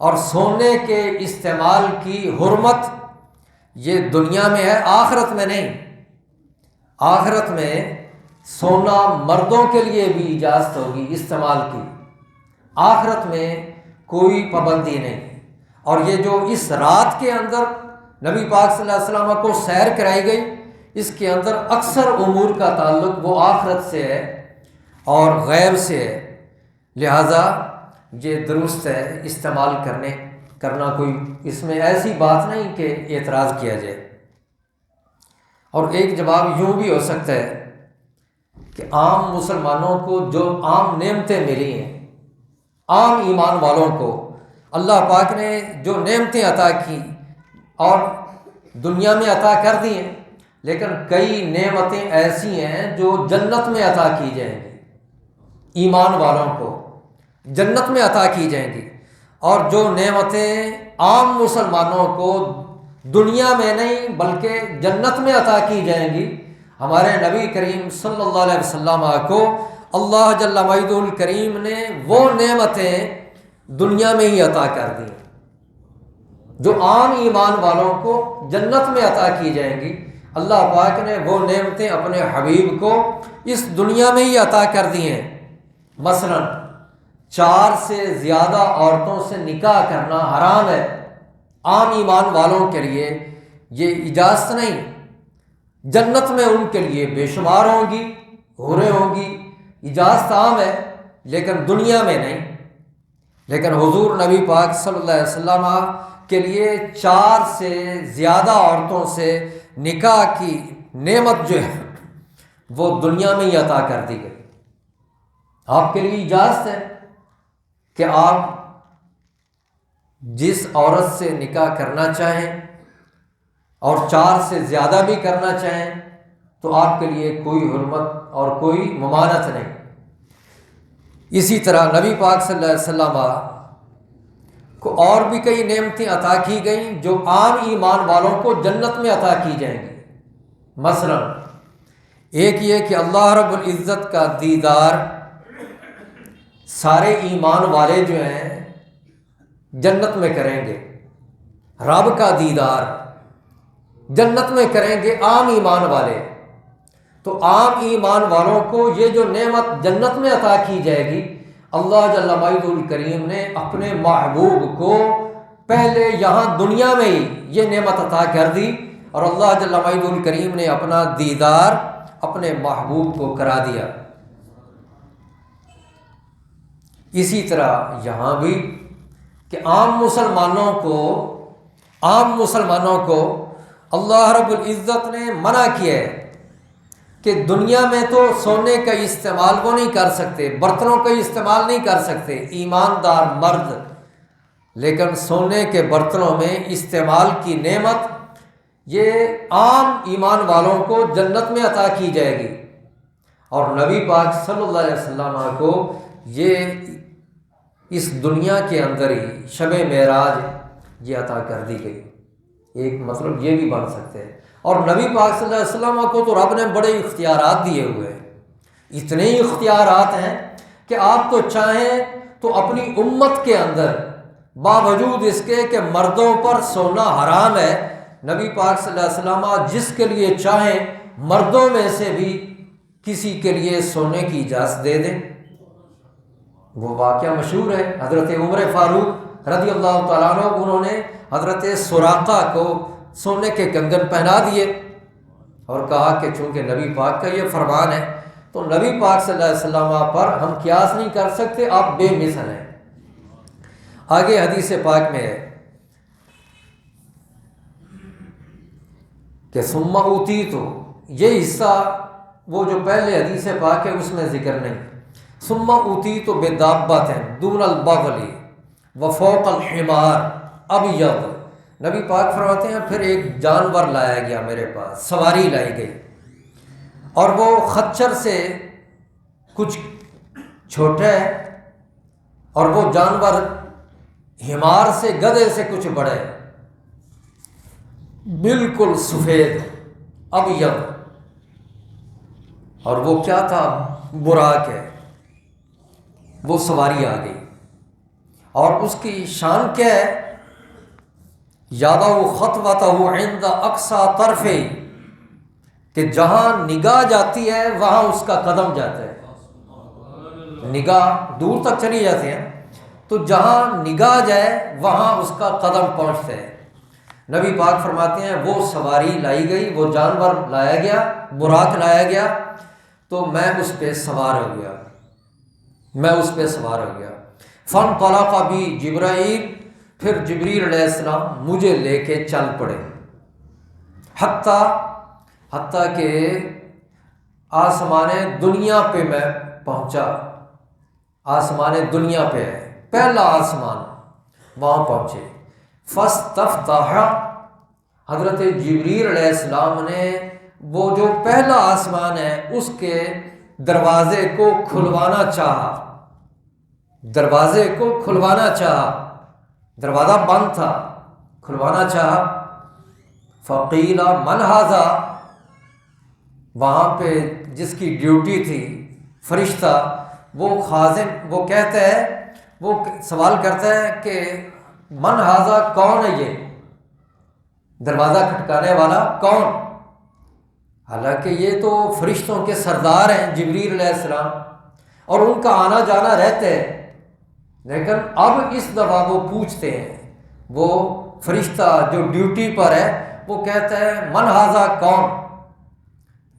اور سونے کے استعمال کی حرمت یہ دنیا میں ہے، آخرت میں نہیں۔ آخرت میں سونا مردوں کے لیے بھی اجازت ہوگی استعمال کی، آخرت میں کوئی پابندی نہیں۔ اور یہ جو اس رات کے اندر نبی پاک صلی اللہ علیہ وسلم کو سیر کرائی گئی، اس کے اندر اکثر امور کا تعلق وہ آخرت سے ہے اور غیب سے ہے، لہذا یہ درست ہے، استعمال کرنا کوئی اس میں ایسی بات نہیں کہ اعتراض کیا جائے۔ اور ایک جواب یوں بھی ہو سکتا ہے کہ عام مسلمانوں کو جو عام نعمتیں ملی ہیں، عام ایمان والوں کو اللہ پاک نے جو نعمتیں عطا کی اور دنیا میں عطا کر دی ہیں، لیکن کئی نعمتیں ایسی ہیں جو جنت میں عطا کی جائیں گی، ایمان والوں کو جنت میں عطا کی جائیں گی، اور جو نعمتیں عام مسلمانوں کو دنیا میں نہیں بلکہ جنت میں عطا کی جائیں گی، ہمارے نبی کریم صلی اللہ علیہ وسلم کو اللہ جل مجدہ الکریم نے وہ نعمتیں دنیا میں ہی عطا کر دی جو عام ایمان والوں کو جنت میں عطا کی جائیں گی۔ اللہ پاک نے وہ نعمتیں اپنے حبیب کو اس دنیا میں ہی عطا کر دی ہیں۔ مثلا 4 سے زیادہ عورتوں سے نکاح کرنا حرام ہے، عام ایمان والوں کے لیے یہ اجازت نہیں، جنت میں ان کے لیے بے شمار ہوں گی، حوریں ہوں گی، اجازت عام ہے، لیکن دنیا میں نہیں۔ لیکن حضور نبی پاک صلی اللہ علیہ وسلم کے لیے 4 سے زیادہ عورتوں سے نکاح کی نعمت جو ہے وہ دنیا میں ہی عطا کر دی گئی۔ آپ کے لیے اجازت ہے کہ آپ جس عورت سے نکاح کرنا چاہیں اور 4 سے زیادہ بھی کرنا چاہیں تو آپ کے لیے کوئی حرمت اور کوئی ممانعت نہیں۔ اسی طرح نبی پاک صلی اللہ علیہ وسلم کو اور بھی کئی نعمتیں عطا کی گئیں جو عام ایمان والوں کو جنت میں عطا کی جائیں گی۔ مثلا ایک یہ کہ اللہ رب العزت کا دیدار سارے ایمان والے جو ہیں جنت میں کریں گے، رب کا دیدار جنت میں کریں گے عام ایمان والے۔ تو عام ایمان والوں کو یہ جو نعمت جنت میں عطا کی جائے گی، اللہ جل مجدہ الکریم نے اپنے محبوب کو پہلے یہاں دنیا میں ہی یہ نعمت عطا کر دی، اور اللہ جل مجدہ الکریم نے اپنا دیدار اپنے محبوب کو کرا دیا۔ اسی طرح یہاں بھی کہ عام مسلمانوں کو اللہ رب العزت نے منع کیا ہے کہ دنیا میں تو سونے کا استعمال وہ نہیں کر سکتے، برتنوں کا استعمال نہیں کر سکتے ایماندار مرد، لیکن سونے کے برتنوں میں استعمال کی نعمت یہ عام ایمان والوں کو جنت میں عطا کی جائے گی، اور نبی پاک صلی اللہ علیہ وسلم کو یہ اس دنیا کے اندر ہی شب معراج یہ عطا کر دی گئی۔ ایک مطلب یہ بھی بن سکتے ہیں۔ اور نبی پاک صلی اللہ علیہ وسلم کو تو رب نے بڑے اختیارات دیے ہوئے ہیں، اتنے ہی اختیارات ہیں کہ آپ تو چاہیں تو اپنی امت کے اندر باوجود اس کے کہ مردوں پر سونا حرام ہے، نبی پاک صلی اللہ علیہ وسلم جس کے لیے چاہیں مردوں میں سے بھی کسی کے لیے سونے کی اجازت دے دیں۔ وہ واقعہ مشہور ہے، حضرت عمر فاروق رضی اللہ تعالیٰ عنہ انہوں نے حضرت سراقہ کو سونے کے کنگن پہنا دیے اور کہا کہ چونکہ نبی پاک کا یہ فرمان ہے تو نبی پاک صلی اللہ علیہ وسلم پر ہم قیاس نہیں کر سکتے، آپ بے مثل ہیں۔ آگے حدیث پاک میں ہے کہ ثم اوتیت، یہ حصہ وہ جو پہلے حدیث پاک ہے اس میں ذکر نہیں، ثم اوتیت بدابۃ دون البغل وفوق الحمار ابیض، نبی پاک فرماتے ہیں پھر ایک جانور لایا گیا میرے پاس، سواری لائی گئی، اور وہ خچر سے کچھ چھوٹا ہے اور وہ جانور حمار سے گدھے سے کچھ بڑے، بالکل سفید ابیض، اور وہ کیا تھا؟ براق ہے، وہ سواری آ گئی، اور اس کی شان کیا ہے؟ یادہ خطوتہ عند اقصی طرف، کہ جہاں نگاہ جاتی ہے وہاں اس کا قدم جاتا ہے، نگاہ دور تک چلی جاتی ہے تو جہاں نگاہ جائے وہاں اس کا قدم پہنچتا ہے۔ نبی پاک فرماتے ہیں وہ سواری لائی گئی، وہ جانور لایا گیا، براق لایا گیا، تو میں اس پہ سوار ہو گیا، فانطلق بی جبرائیل، پھر جبریل علیہ السلام مجھے لے کے چل پڑے، حتیٰ کہ آسمان دنیا پہ میں پہنچا۔ آسمان دنیا پہ ہے، پہلا آسمان، وہاں پہنچے۔ فاستفتح، حضرت جبریل علیہ السلام نے وہ جو پہلا آسمان ہے اس کے دروازے کو کھلوانا چاہا، دروازے کو کھلوانا چاہا، دروازہ بند تھا، کھلوانا چاہا۔ فقیل من ھذا، وہاں پہ جس کی ڈیوٹی تھی فرشتہ، وہ خازن، وہ کہتا ہے، وہ سوال کرتا ہے کہ من ھذا، کون ہے یہ دروازہ کھٹکانے والا، کون؟ حالانکہ یہ تو فرشتوں کے سردار ہیں جبریل علیہ السلام، اور ان کا آنا جانا رہتا ہے، لیکن اب اس دفعہ وہ پوچھتے ہیں، وہ فرشتہ جو ڈیوٹی پر ہے وہ کہتا ہے من ھذا، کون؟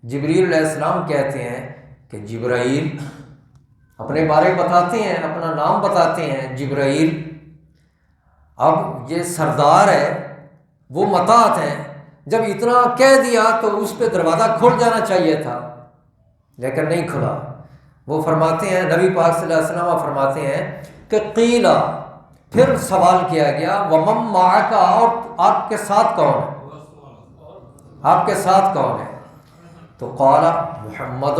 جبریل علیہ السلام کہتے ہیں کہ جبرائیل، اپنے بارے بتاتے ہیں، اپنا نام بتاتے ہیں، جبرائیل۔ اب یہ سردار ہے، وہ مطاعت ہیں، جب اتنا کہہ دیا تو اس پہ دروازہ کھل جانا چاہیے تھا، لیکن نہیں کھلا۔ وہ فرماتے ہیں، نبی پاک صلی اللہ علیہ وسلم فرماتے ہیں کہ قیل، پھر سوال کیا گیا، ومن معک، اور آپ کے ساتھ کون ہے، آپ کے ساتھ کون ہے؟ تو قال محمد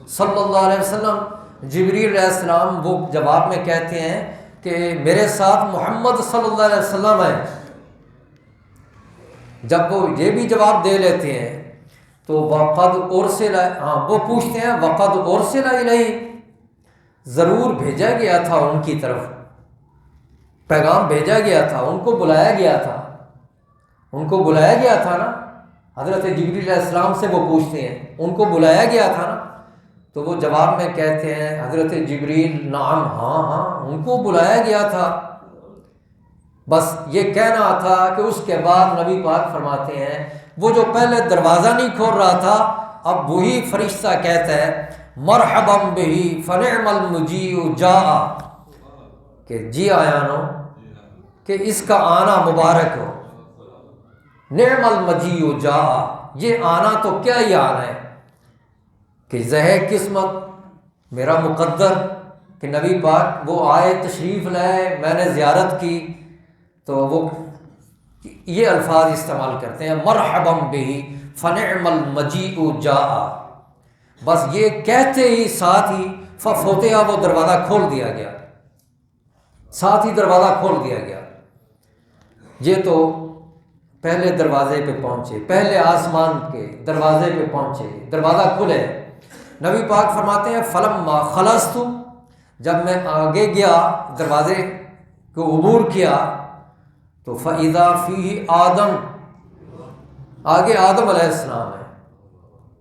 صلی اللہ علیہ وسلم، جبریل علیہ السلام وہ جواب میں کہتے ہیں کہ میرے ساتھ محمد صلی اللہ علیہ وسلم ہے۔ جب وہ یہ بھی جواب دے لیتے ہیں تو وقد ارسل، وہ پوچھتے ہیں وقد ارسل الیہ، ضرور بھیجا گیا تھا ان کی طرف، پیغام بھیجا گیا تھا، ان کو بلایا گیا تھا، ان کو بلایا گیا تھا نا، حضرت جبریل علیہ السلام سے وہ پوچھتے ہیں ان کو بلایا گیا تھا نا، تو وہ جواب میں کہتے ہیں حضرت جبریل نعم، ہاں ہاں ان کو بلایا گیا تھا، بس یہ کہنا تھا کہ اس کے بعد نبی پاک فرماتے ہیں وہ جو پہلے دروازہ نہیں کھول رہا تھا، اب وہی فرشتہ کہتا ہے مرحبا بہ فنعم المجیء جاء، کہ جی آیا نو، کہ اس کا آنا مبارک ہو، نعم المجیء جاء، یہ آنا تو کیا ہی آنا ہے، کہ زہ قسمت میرا مقدر کہ نبی پاک وہ آئے، تشریف لائے، میں نے زیارت کی، تو وہ یہ الفاظ استعمال کرتے ہیں مرحبا بہ فنعم المجیء جاء، بس یہ کہتے ہی ساتھ ہی ففتح، وہ دروازہ کھول دیا گیا، ساتھ ہی دروازہ کھول دیا گیا۔ یہ تو پہلے دروازے پہ پہنچے، پہلے آسمان کے دروازے پہ پہنچے، دروازہ کھلے۔ نبی پاک فرماتے ہیں فلما خلصت، جب میں آگے گیا، دروازے کو عبور کیا، تو فاذا فیہ آدم، آگے آدم علیہ السلام ہے،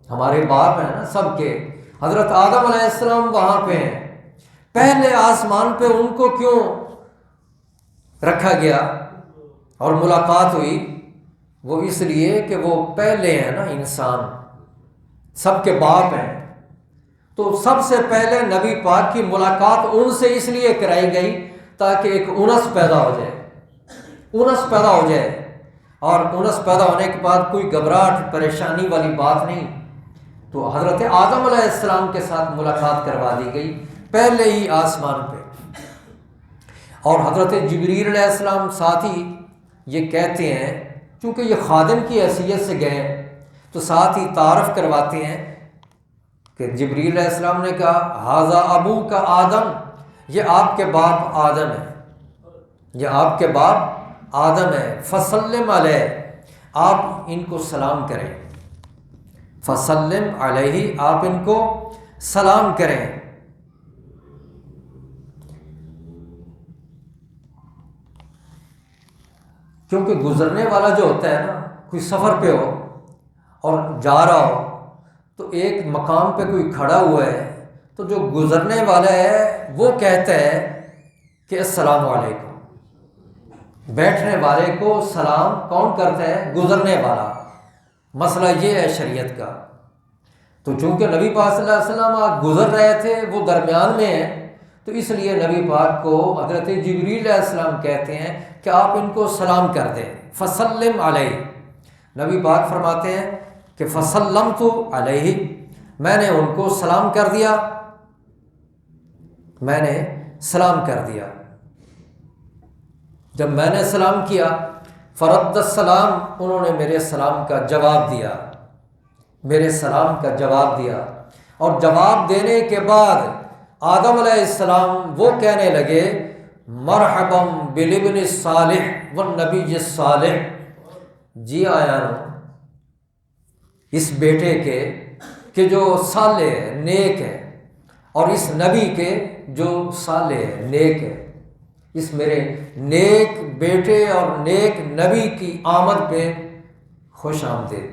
ہمارے باپ ہیں نا سب کے، حضرت آدم علیہ السلام وہاں پہ ہیں۔ پہلے آسمان پہ ان کو کیوں رکھا گیا اور ملاقات ہوئی؟ وہ اس لیے کہ وہ پہلے ہیں نا انسان، سب کے باپ ہیں، تو سب سے پہلے نبی پاک کی ملاقات ان سے اس لیے کرائی گئی تاکہ ایک انس پیدا ہو جائے، انس پیدا ہو جائے، اور انس پیدا ہونے کے بعد کوئی گھبراہٹ پریشانی والی بات نہیں، تو حضرت آدم علیہ السلام کے ساتھ ملاقات کروا دی گئی پہلے ہی آسمان پہ۔ اور حضرت جبریل علیہ السلام ساتھ ہی یہ کہتے ہیں، چونکہ یہ خادم کی حیثیت سے گئے تو ساتھ ہی تعارف کرواتے ہیں کہ جبریل علیہ السلام نے کہا ھذا ابوک آدم، یہ آپ کے باپ آدم ہے، یہ آپ کے باپ آدم ہے، فسلم علیہ، آپ ان کو سلام کریں، فسلم علیہ، آپ ان کو سلام کریں۔ کیونکہ گزرنے والا جو ہوتا ہے نا، کوئی سفر پہ ہو اور جا رہا ہو تو ایک مقام پہ کوئی کھڑا ہوا ہے تو جو گزرنے والا ہے وہ کہتا ہے کہ السلام علیکم، بیٹھنے والے کو سلام کون کرتا ہے؟ گزرنے والا۔ مسئلہ یہ ہے شریعت کا، تو چونکہ نبی پاک صلی اللہ علیہ وسلم گزر رہے تھے، وہ درمیان میں ہیں، تو اس لیے نبی پاک کو حضرت جبریل علیہ السلام کہتے ہیں کہ آپ ان کو سلام کر دیں، فسلم علیہ۔ نبی پاک فرماتے ہیں کہ فسلمت علیہ، میں نے ان کو سلام کر دیا، میں نے سلام کر دیا۔ جب میں نے سلام کیا، فرد السلام، انہوں نے میرے سلام کا جواب دیا، میرے سلام کا جواب دیا۔ اور جواب دینے کے بعد آدم علیہ السلام وہ کہنے لگے مرحبا بالابن الصالح والنبی الصالح، جی آیا اس بیٹے کے کہ جو صالح ہے، نیک ہے، اور اس نبی کے جو صالح ہے، نیک ہے، اس میرے نیک بیٹے اور نیک نبی کی آمد پہ خوش آمدید۔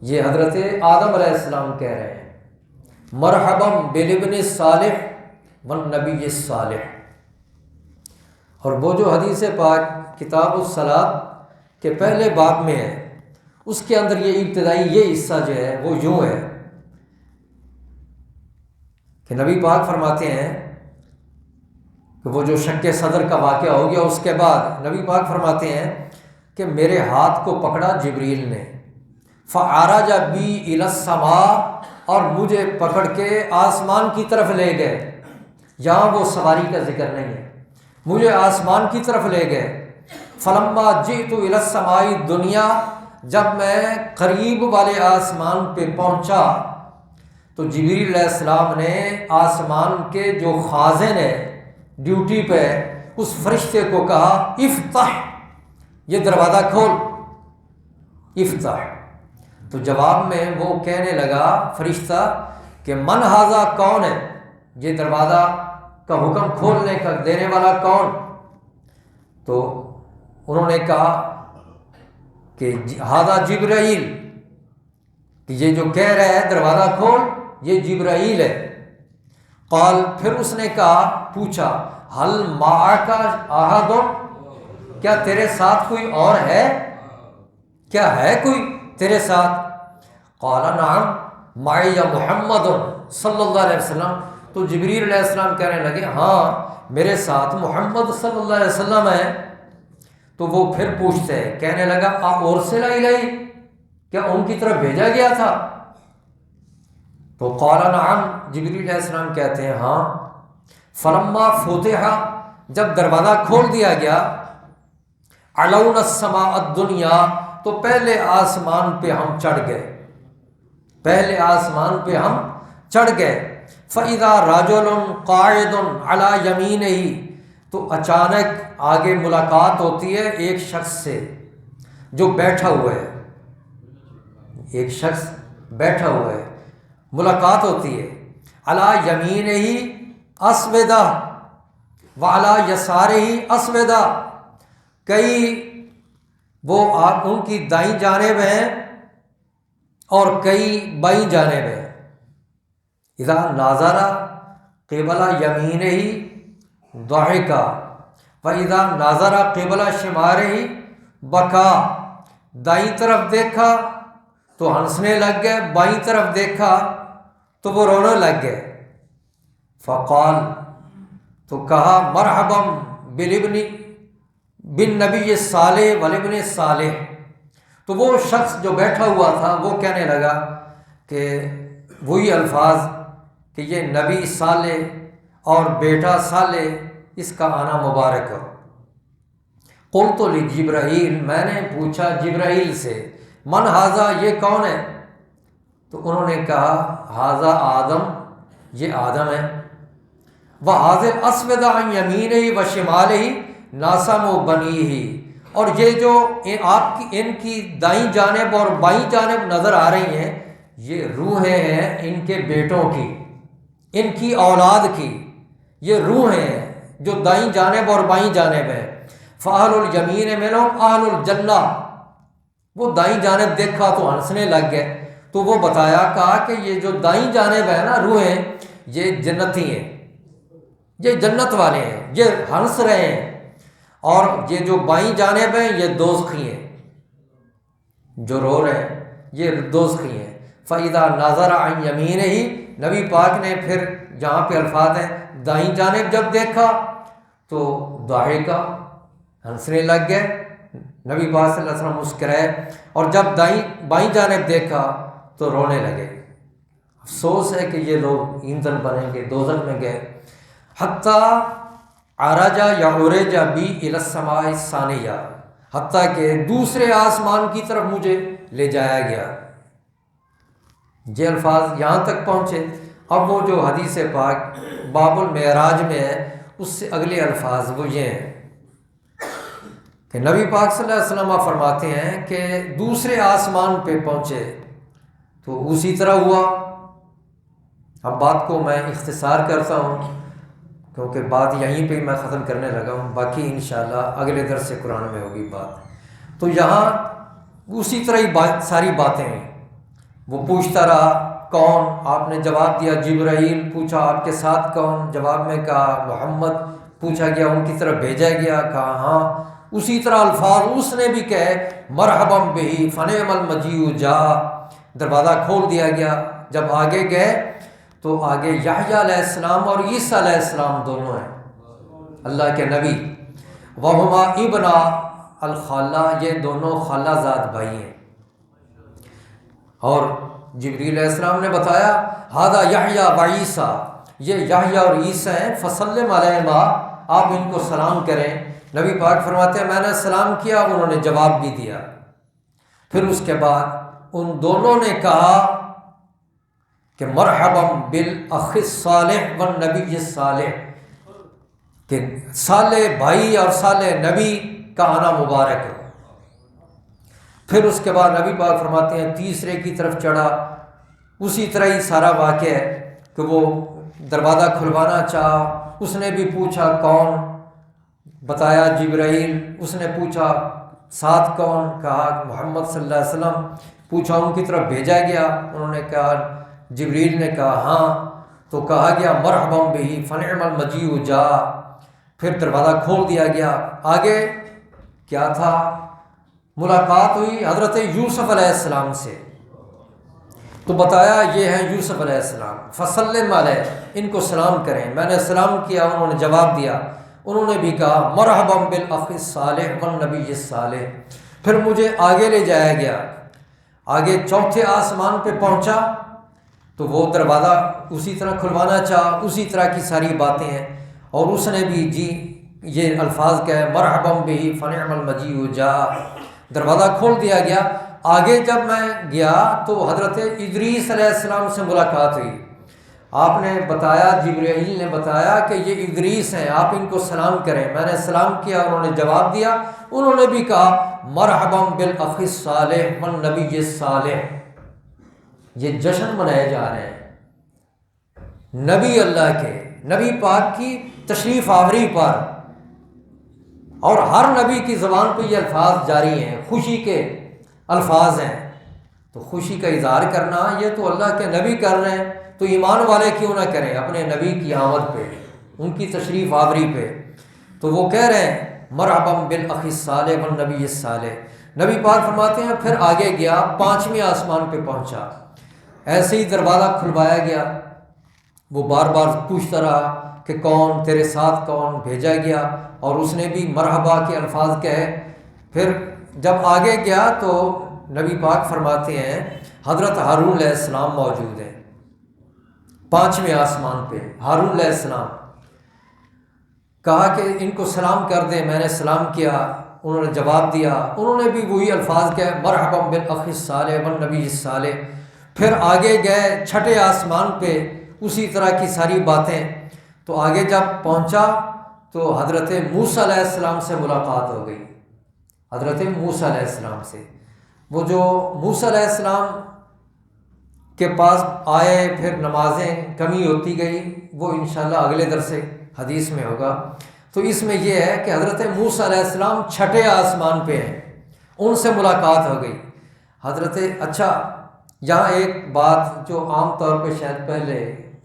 یہ حضرت آدم علیہ السلام کہہ رہے ہیں مرحبا بالابن الصالح والنبی الصالح۔ اور وہ جو حدیث پاک کتاب الصلاۃ کے پہلے باب میں ہے، اس کے اندر یہ ابتدائی یہ حصہ جو ہے وہ یوں ہے کہ نبی پاک فرماتے ہیں کہ وہ جو شق صدر کا واقعہ ہو گیا، اس کے بعد نبی پاک فرماتے ہیں کہ میرے ہاتھ کو پکڑا جبریل نے، فعرج بی الی السماء، اور مجھے پکڑ کے آسمان کی طرف لے گئے۔ یہاں وہ سواری کا ذکر نہیں ہے، مجھے آسمان کی طرف لے گئے۔ فلما جئت الی السماء الدنیا، جب میں قریب والے آسمان پہ پہنچا تو جبریل علیہ السلام نے آسمان کے جو خازن ہے ڈیوٹی پہ، اس فرشتے کو کہا افتح، یہ دروازہ کھول، افتح۔ تو جواب میں وہ کہنے لگا فرشتہ کہ من ھذا، کون ہے یہ دروازہ کا حکم کھولنے کا دینے والا کون؟ تو انہوں نے کہا کہ ھذا جبرائیل، کہ یہ جو کہہ رہا ہے دروازہ کھول یہ جبرائیل ہے۔ قال، پھر اس نے کہا، پوچھا حل معک احد، کیا تیرے ساتھ کوئی اور ہے؟ کیا ہے کوئی تیرے ساتھ؟ قال نعم معی محمد صلی اللہ علیہ وسلم۔ تو جبریل علیہ السلام کہنے لگے ہاں میرے ساتھ محمد صلی اللہ علیہ وسلم ہے۔ تو وہ پھر پوچھتے ہیں، کہنے لگا اورسل الیہ، کیا ان کی طرف بھیجا گیا تھا؟ تو قال نعم، جبریل علیہ السلام کہتے ہیں ہاں۔ فلما فتح، جب دروازہ کھول دیا گیا، علونا السماء الدنیا، تو پہلے آسمان پہ ہم چڑھ گئے، پہلے آسمان پہ ہم چڑھ گئے۔ فَإِذَا رَجُلٌ قَاعِدٌ عَلَى يَمِينِهِ، تو اچانک آگے ملاقات ہوتی ہے ایک شخص سے جو بیٹھا ہوا ہے، ایک شخص بیٹھا ہوا ہے، ملاقات ہوتی ہے۔ عَلَى يَمِينِهِ أَسْوِدَةٌ وَعَلَى يَسَارِهِ أَسْوِدَةٌ، کئی وہ ان کی دائیں جانب ہیں اور کئی بائیں جانب ہیں۔ اذا ناظر قبل یمینہ ضحک واذا ناظر قبل شمالہ بکا، دائیں طرف دیکھا تو ہنسنے لگ گئے، بائیں طرف دیکھا تو وہ رونے لگ گئے۔ فقال، تو کہا مرحبا بالابن بالنبی الصالح والابن الصالح۔ تو وہ شخص جو بیٹھا ہوا تھا وہ کہنے لگا کہ وہی الفاظ کہ یہ نبی صالح اور بیٹا صالح، اس کا آنا مبارک ہو۔ قلت لجبرائیل، میں نے پوچھا جبرائیل سے، من ھذا، یہ کون ہے؟ تو انہوں نے کہا ھذا آدم، یہ آدم ہے۔ وھذا الاسود عن یمینہ وشمالہ ناسم بنیہ، اور یہ جو آپ کی ان کی دائیں جانب اور بائیں جانب نظر آ رہی ہیں، یہ روحیں ہیں ان کے بیٹوں کی، ان کی اولاد کی، یہ روحیں ہیں جو دائیں جانب اور بائیں جانب ہیں۔ فاہل الیمین منہم اہل الجنہ، وہ دائیں جانب دیکھا تو ہنسنے لگ گئے۔ تو وہ بتایا، کہا کہ یہ جو دائیں جانب ہے نا روحیں، یہ جنتی ہیں، یہ جنت والے ہیں، یہ ہنس رہے ہیں، اور یہ جو بائیں جانب ہیں یہ دوزخی ہیں، جو رو رہے ہیں یہ دوزخی ہیں۔ فَإِذَا نَظَرَ عَنْ يَمِينِهِ نبی پاک نے پھر جہاں پہ الفاظ ہیں دائیں جانب جب دیکھا تو ضاحکا ہنسنے لگ گئے، نبی پاک صلی اللہ علیہ وسلم مسکرائے، اور جب بائیں جانب دیکھا تو رونے لگے۔ افسوس ہے کہ یہ لوگ ایندھن بنیں گے، دوزخ میں گئے۔ حتیٰ عرجا یا عرجا بی الی السماء الثانیہ، حتیٰ کہ دوسرے آسمان کی طرف مجھے لے جایا گیا۔ یہ الفاظ یہاں تک پہنچے۔ اب وہ جو حدیث پاک باب المعراج میں ہے اس سے اگلے الفاظ وہ یہ ہیں کہ نبی پاک صلی اللہ علیہ وسلم فرماتے ہیں کہ دوسرے آسمان پہ پہنچے تو اسی طرح ہوا۔ اب بات کو میں اختصار کرتا ہوں کیونکہ بات یہیں پہ میں ختم کرنے لگا ہوں، باقی انشاءاللہ اگلے درس قرآن میں ہوگی بات۔ تو یہاں اسی طرح ہی ساری باتیں ہیں۔ وہ پوچھتا رہا کون؟ آپ نے جواب دیا جبرائیل۔ پوچھا آپ کے ساتھ کون؟ جواب میں کہا محمد۔ پوچھا گیا ان کی طرف بھیجا گیا؟ کہا ہاں۔ اسی طرح الفاظ اس نے بھی کہے مرحبا بہ فنعم المجیء جاء، دروازہ کھول دیا گیا۔ جب آگے گئے تو آگے یحییٰ علیہ السلام اور عیسیٰ علیہ السلام دونوں ہیں، اللہ کے نبی۔ وہما ابنا الخالہ، یہ دونوں خالہ زاد بھائی ہیں۔ اور جبریل علیہ السلام نے بتایا ھذا یحییٰ و عیسیٰ، یہ یحییٰ اور عیسیٰ ہیں، فسلم علیہما، آپ ان کو سلام کریں۔ نبی پاک فرماتے ہیں میں نے سلام کیا، انہوں نے جواب بھی دیا۔ پھر اس کے بعد ان دونوں نے کہا کہ مرحبا بالاخ الصالح والنبی الصالح، کہ صالح بھائی اور صالح نبی کا آنا مبارک ہو۔ پھر اس کے بعد نبی پاک فرماتے ہیں تیسرے کی طرف چڑھا، اسی طرح ہی سارا واقعہ ہے کہ وہ دروازہ کھلوانا چاہا، اس نے بھی پوچھا کون؟ بتایا جبرائیل۔ اس نے پوچھا ساتھ کون؟ کہا محمد صلی اللہ علیہ وسلم۔ پوچھا ان کی طرف بھیجا گیا؟ انہوں نے کہا جبریل نے کہا ہاں۔ تو کہا گیا مرحبا بہ فنعم المجیء جاء، پھر دروازہ کھول دیا گیا۔ آگے کیا تھا؟ ملاقات ہوئی حضرت یوسف علیہ السلام سے، تو بتایا یہ ہیں یوسف علیہ السلام، فسلم علیہ، ان کو سلام کریں۔ میں نے سلام کیا، انہوں نے جواب دیا۔ انہوں نے بھی کہا مرحبا بالاخ الصالح والنبی الصالح۔ پھر مجھے آگے لے جایا گیا، آگے چوتھے آسمان پہ پہنچا تو وہ دروازہ اسی طرح کھلوانا چاہا، اسی طرح کی ساری باتیں ہیں، اور اس نے بھی جی یہ الفاظ کہے مرحبا بہ فنعم المجیء جاء، دروازہ کھول دیا گیا۔ آگے جب میں گیا تو حضرت ادریس علیہ السلام سے ملاقات ہوئی۔ آپ نے بتایا، جبرائیل نے بتایا کہ یہ ادریس ہیں، آپ ان کو سلام کریں۔ میں نے سلام کیا، انہوں نے جواب دیا۔ انہوں نے بھی کہا مرحبا بالاخ الصالح والنبی الصالح۔ یہ جشن منائے جا رہے ہیں نبی اللہ کے، نبی پاک کی تشریف آوری پر، اور ہر نبی کی زبان پہ یہ الفاظ جاری ہیں، خوشی کے الفاظ ہیں۔ تو خوشی کا اظہار کرنا یہ تو اللہ کے نبی کر رہے ہیں، تو ایمان والے کیوں نہ کریں اپنے نبی کی آمد پہ، ان کی تشریف آوری پہ۔ تو وہ کہہ رہے ہیں مرحبا بالاخ الصالح والنبی الصالح۔ نبی پاک فرماتے ہیں پھر آگے گیا، پانچویں آسمان پہ پہنچا، ایسے ہی دروازہ کھلوایا گیا۔ وہ بار بار پوچھتا رہا کہ کون؟ تیرے ساتھ کون؟ بھیجا گیا، اور اس نے بھی مرحبا کے الفاظ کہے۔ پھر جب آگے گیا تو نبی پاک فرماتے ہیں حضرت ہارون علیہ السلام موجود ہیں پانچویں آسمان پہ۔ ہارون علیہ السلام کہا کہ ان کو سلام کر دیں۔ میں نے سلام کیا، انہوں نے جواب دیا۔ انہوں نے بھی وہی الفاظ کہے مرحبا بالاخ الصالح والنبی الصالح۔ پھر آگے گئے چھٹے آسمان پہ، اسی طرح کی ساری باتیں۔ تو آگے جب پہنچا تو حضرت موسیٰ علیہ السلام سے ملاقات ہو گئی، حضرت موسیٰ علیہ السلام سے۔ وہ جو موسیٰ علیہ السلام کے پاس آئے، پھر نمازیں کمی ہوتی گئی، وہ انشاءاللہ اگلے درس حدیث میں ہوگا۔ تو اس میں یہ ہے کہ حضرت موسیٰ علیہ السلام چھٹے آسمان پہ ہیں، ان سے ملاقات ہو گئی۔ اچھا یہاں ایک بات جو عام طور پہ شاید پہلے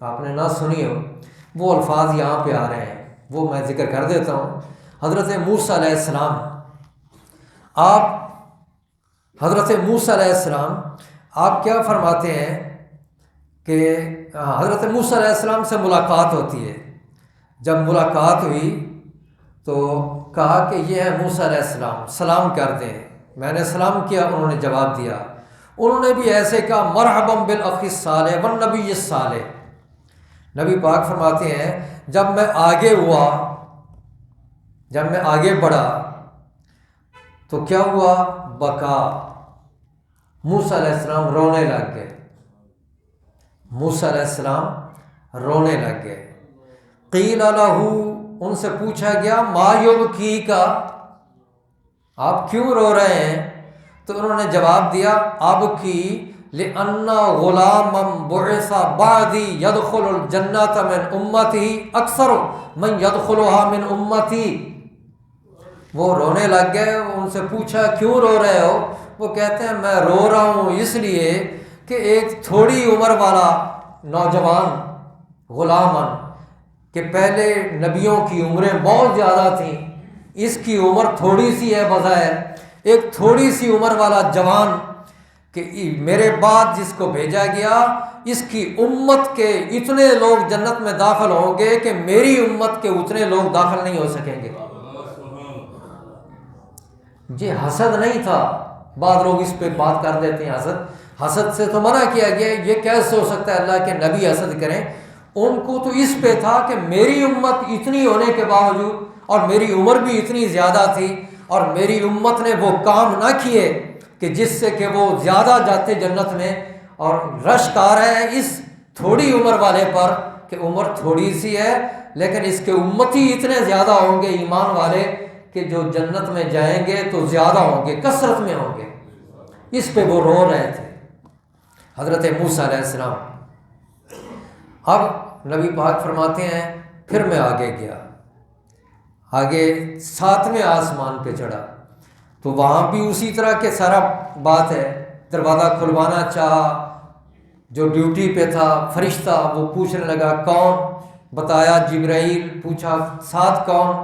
آپ نے نہ سنی ہو، وہ الفاظ یہاں پہ آ رہے ہیں، وہ میں ذکر کر دیتا ہوں۔ حضرت موسیٰ علیہ السلام، حضرت موسیٰ علیہ السلام آپ کیا فرماتے ہیں کہ حضرت موسیٰ علیہ السلام سے ملاقات ہوتی ہے. جب ملاقات ہوئی تو کہا کہ یہ ہے موسیٰ علیہ السلام، سلام کر دیں. میں نے سلام کیا، انہوں نے جواب دیا. انہوں نے بھی ایسے کہا مرحبا بالاخ الصالح والنبی الصالح. نبی پاک فرماتے ہیں جب میں آگے ہوا، جب میں آگے بڑھا تو کیا ہوا؟ بکا. موسیٰ علیہ السلام رونے لگ گئے. موسیٰ علیہ السلام رونے لگ گئے. قیل لہ، ان سے پوچھا گیا ما یبکیک، آپ کیوں رو رہے ہیں؟ تو انہوں نے جواب دیا ابکی لأن غلاما بعث بعدی يدخل الجنة من امتی اکثر من يدخلها من امتی. وہ رونے لگ گئے. ان سے پوچھا کیوں رو رہے ہو؟ وہ کہتے ہیں میں رو رہا ہوں اس لیے کہ ایک تھوڑی عمر والا نوجوان غلامن، کہ پہلے نبیوں کی عمریں بہت زیادہ تھیں، اس کی عمر تھوڑی سی ہے بظاہر، ایک تھوڑی سی عمر والا جوان کہ میرے بعد جس کو بھیجا گیا اس کی امت کے اتنے لوگ جنت میں داخل ہوں گے کہ میری امت کے اتنے لوگ داخل نہیں ہو سکیں گے. یہ حسد نہیں تھا. بعض لوگ اس پہ بات کر دیتے ہیں حسد سے تو منع کیا گیا. یہ کیسے ہو سکتا ہے اللہ کے نبی حسد کریں؟ ان کو تو اس پہ تھا کہ میری امت اتنی ہونے کے باوجود اور میری عمر بھی اتنی زیادہ تھی اور میری امت نے وہ کام نہ کیے کہ جس سے کہ وہ زیادہ جاتے جنت میں، اور رشک آ رہا ہے اس تھوڑی عمر والے پر کہ عمر تھوڑی سی ہے لیکن اس کے امتی اتنے زیادہ ہوں گے ایمان والے کہ جو جنت میں جائیں گے تو زیادہ ہوں گے، کثرت میں ہوں گے. اس پہ وہ رو رہے تھے حضرت موسیٰ علیہ السلام. اب نبی پاک فرماتے ہیں پھر میں آگے گیا، آگے 7ویں آسمان پہ چڑھا تو وہاں بھی اسی طرح کے سارا بات ہے. دروازہ کھلوانا چاہا، جو ڈیوٹی پہ تھا فرشتہ وہ پوچھنے لگا کون؟ بتایا جبرائیل. پوچھا ساتھ کون؟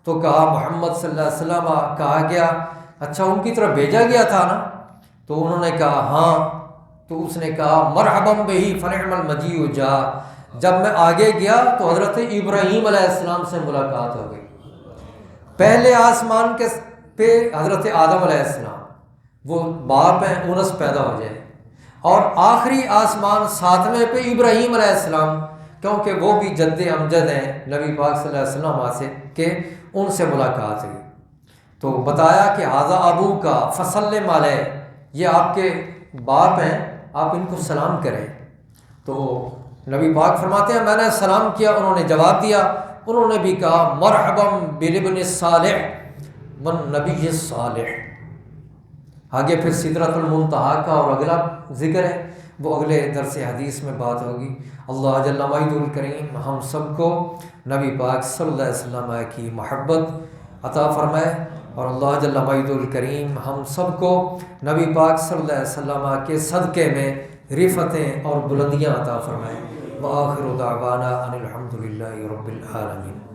تو کہا محمد صلی اللہ علیہ وسلم. کہا گیا اچھا ان کی طرف بھیجا گیا تھا نا؟ تو انہوں نے کہا ہاں. تو اس نے کہا مرحبا بہ فنعم المجیء جاء. جب میں آگے گیا تو حضرت ابراہیم علیہ السلام سے ملاقات ہو گئی. پہلے آسمان کے پہ حضرت آدم علیہ السلام، وہ باپ ہیں، انس پیدا ہو جائے، اور آخری آسمان 7ویں پہ ابراہیم علیہ السلام، کیونکہ وہ بھی جد امجد ہیں نبی پاک صلی اللہ علیہ وسلم سے، کہ ان سے ملاقات ہوئی. تو بتایا کہ ھذا ابو کا فسلم علیہ، یہ آپ کے باپ ہیں، آپ ان کو سلام کریں. تو نبی پاک فرماتے ہیں میں نے سلام کیا، انہوں نے جواب دیا. انہوں نے بھی کہا مرحبا بالابن الصالح والنبی الصالح. آگے پھر سدرۃ المنتہا کا اور اگلا ذکر ہے، وہ اگلے درس حدیث میں بات ہوگی. اللہ جل مجدہ الکریم ہم سب کو نبی پاک صلی اللہ علیہ وسلم کی محبت عطا فرمائے، اور اللہ جل مجدہ الکریم ہم سب کو نبی پاک صلی اللہ علیہ وسلم کے صدقے میں رفتیں اور بلندیاں عطا فرمائے. وآخر دعوانا ان الحمد للہ رب العالمین.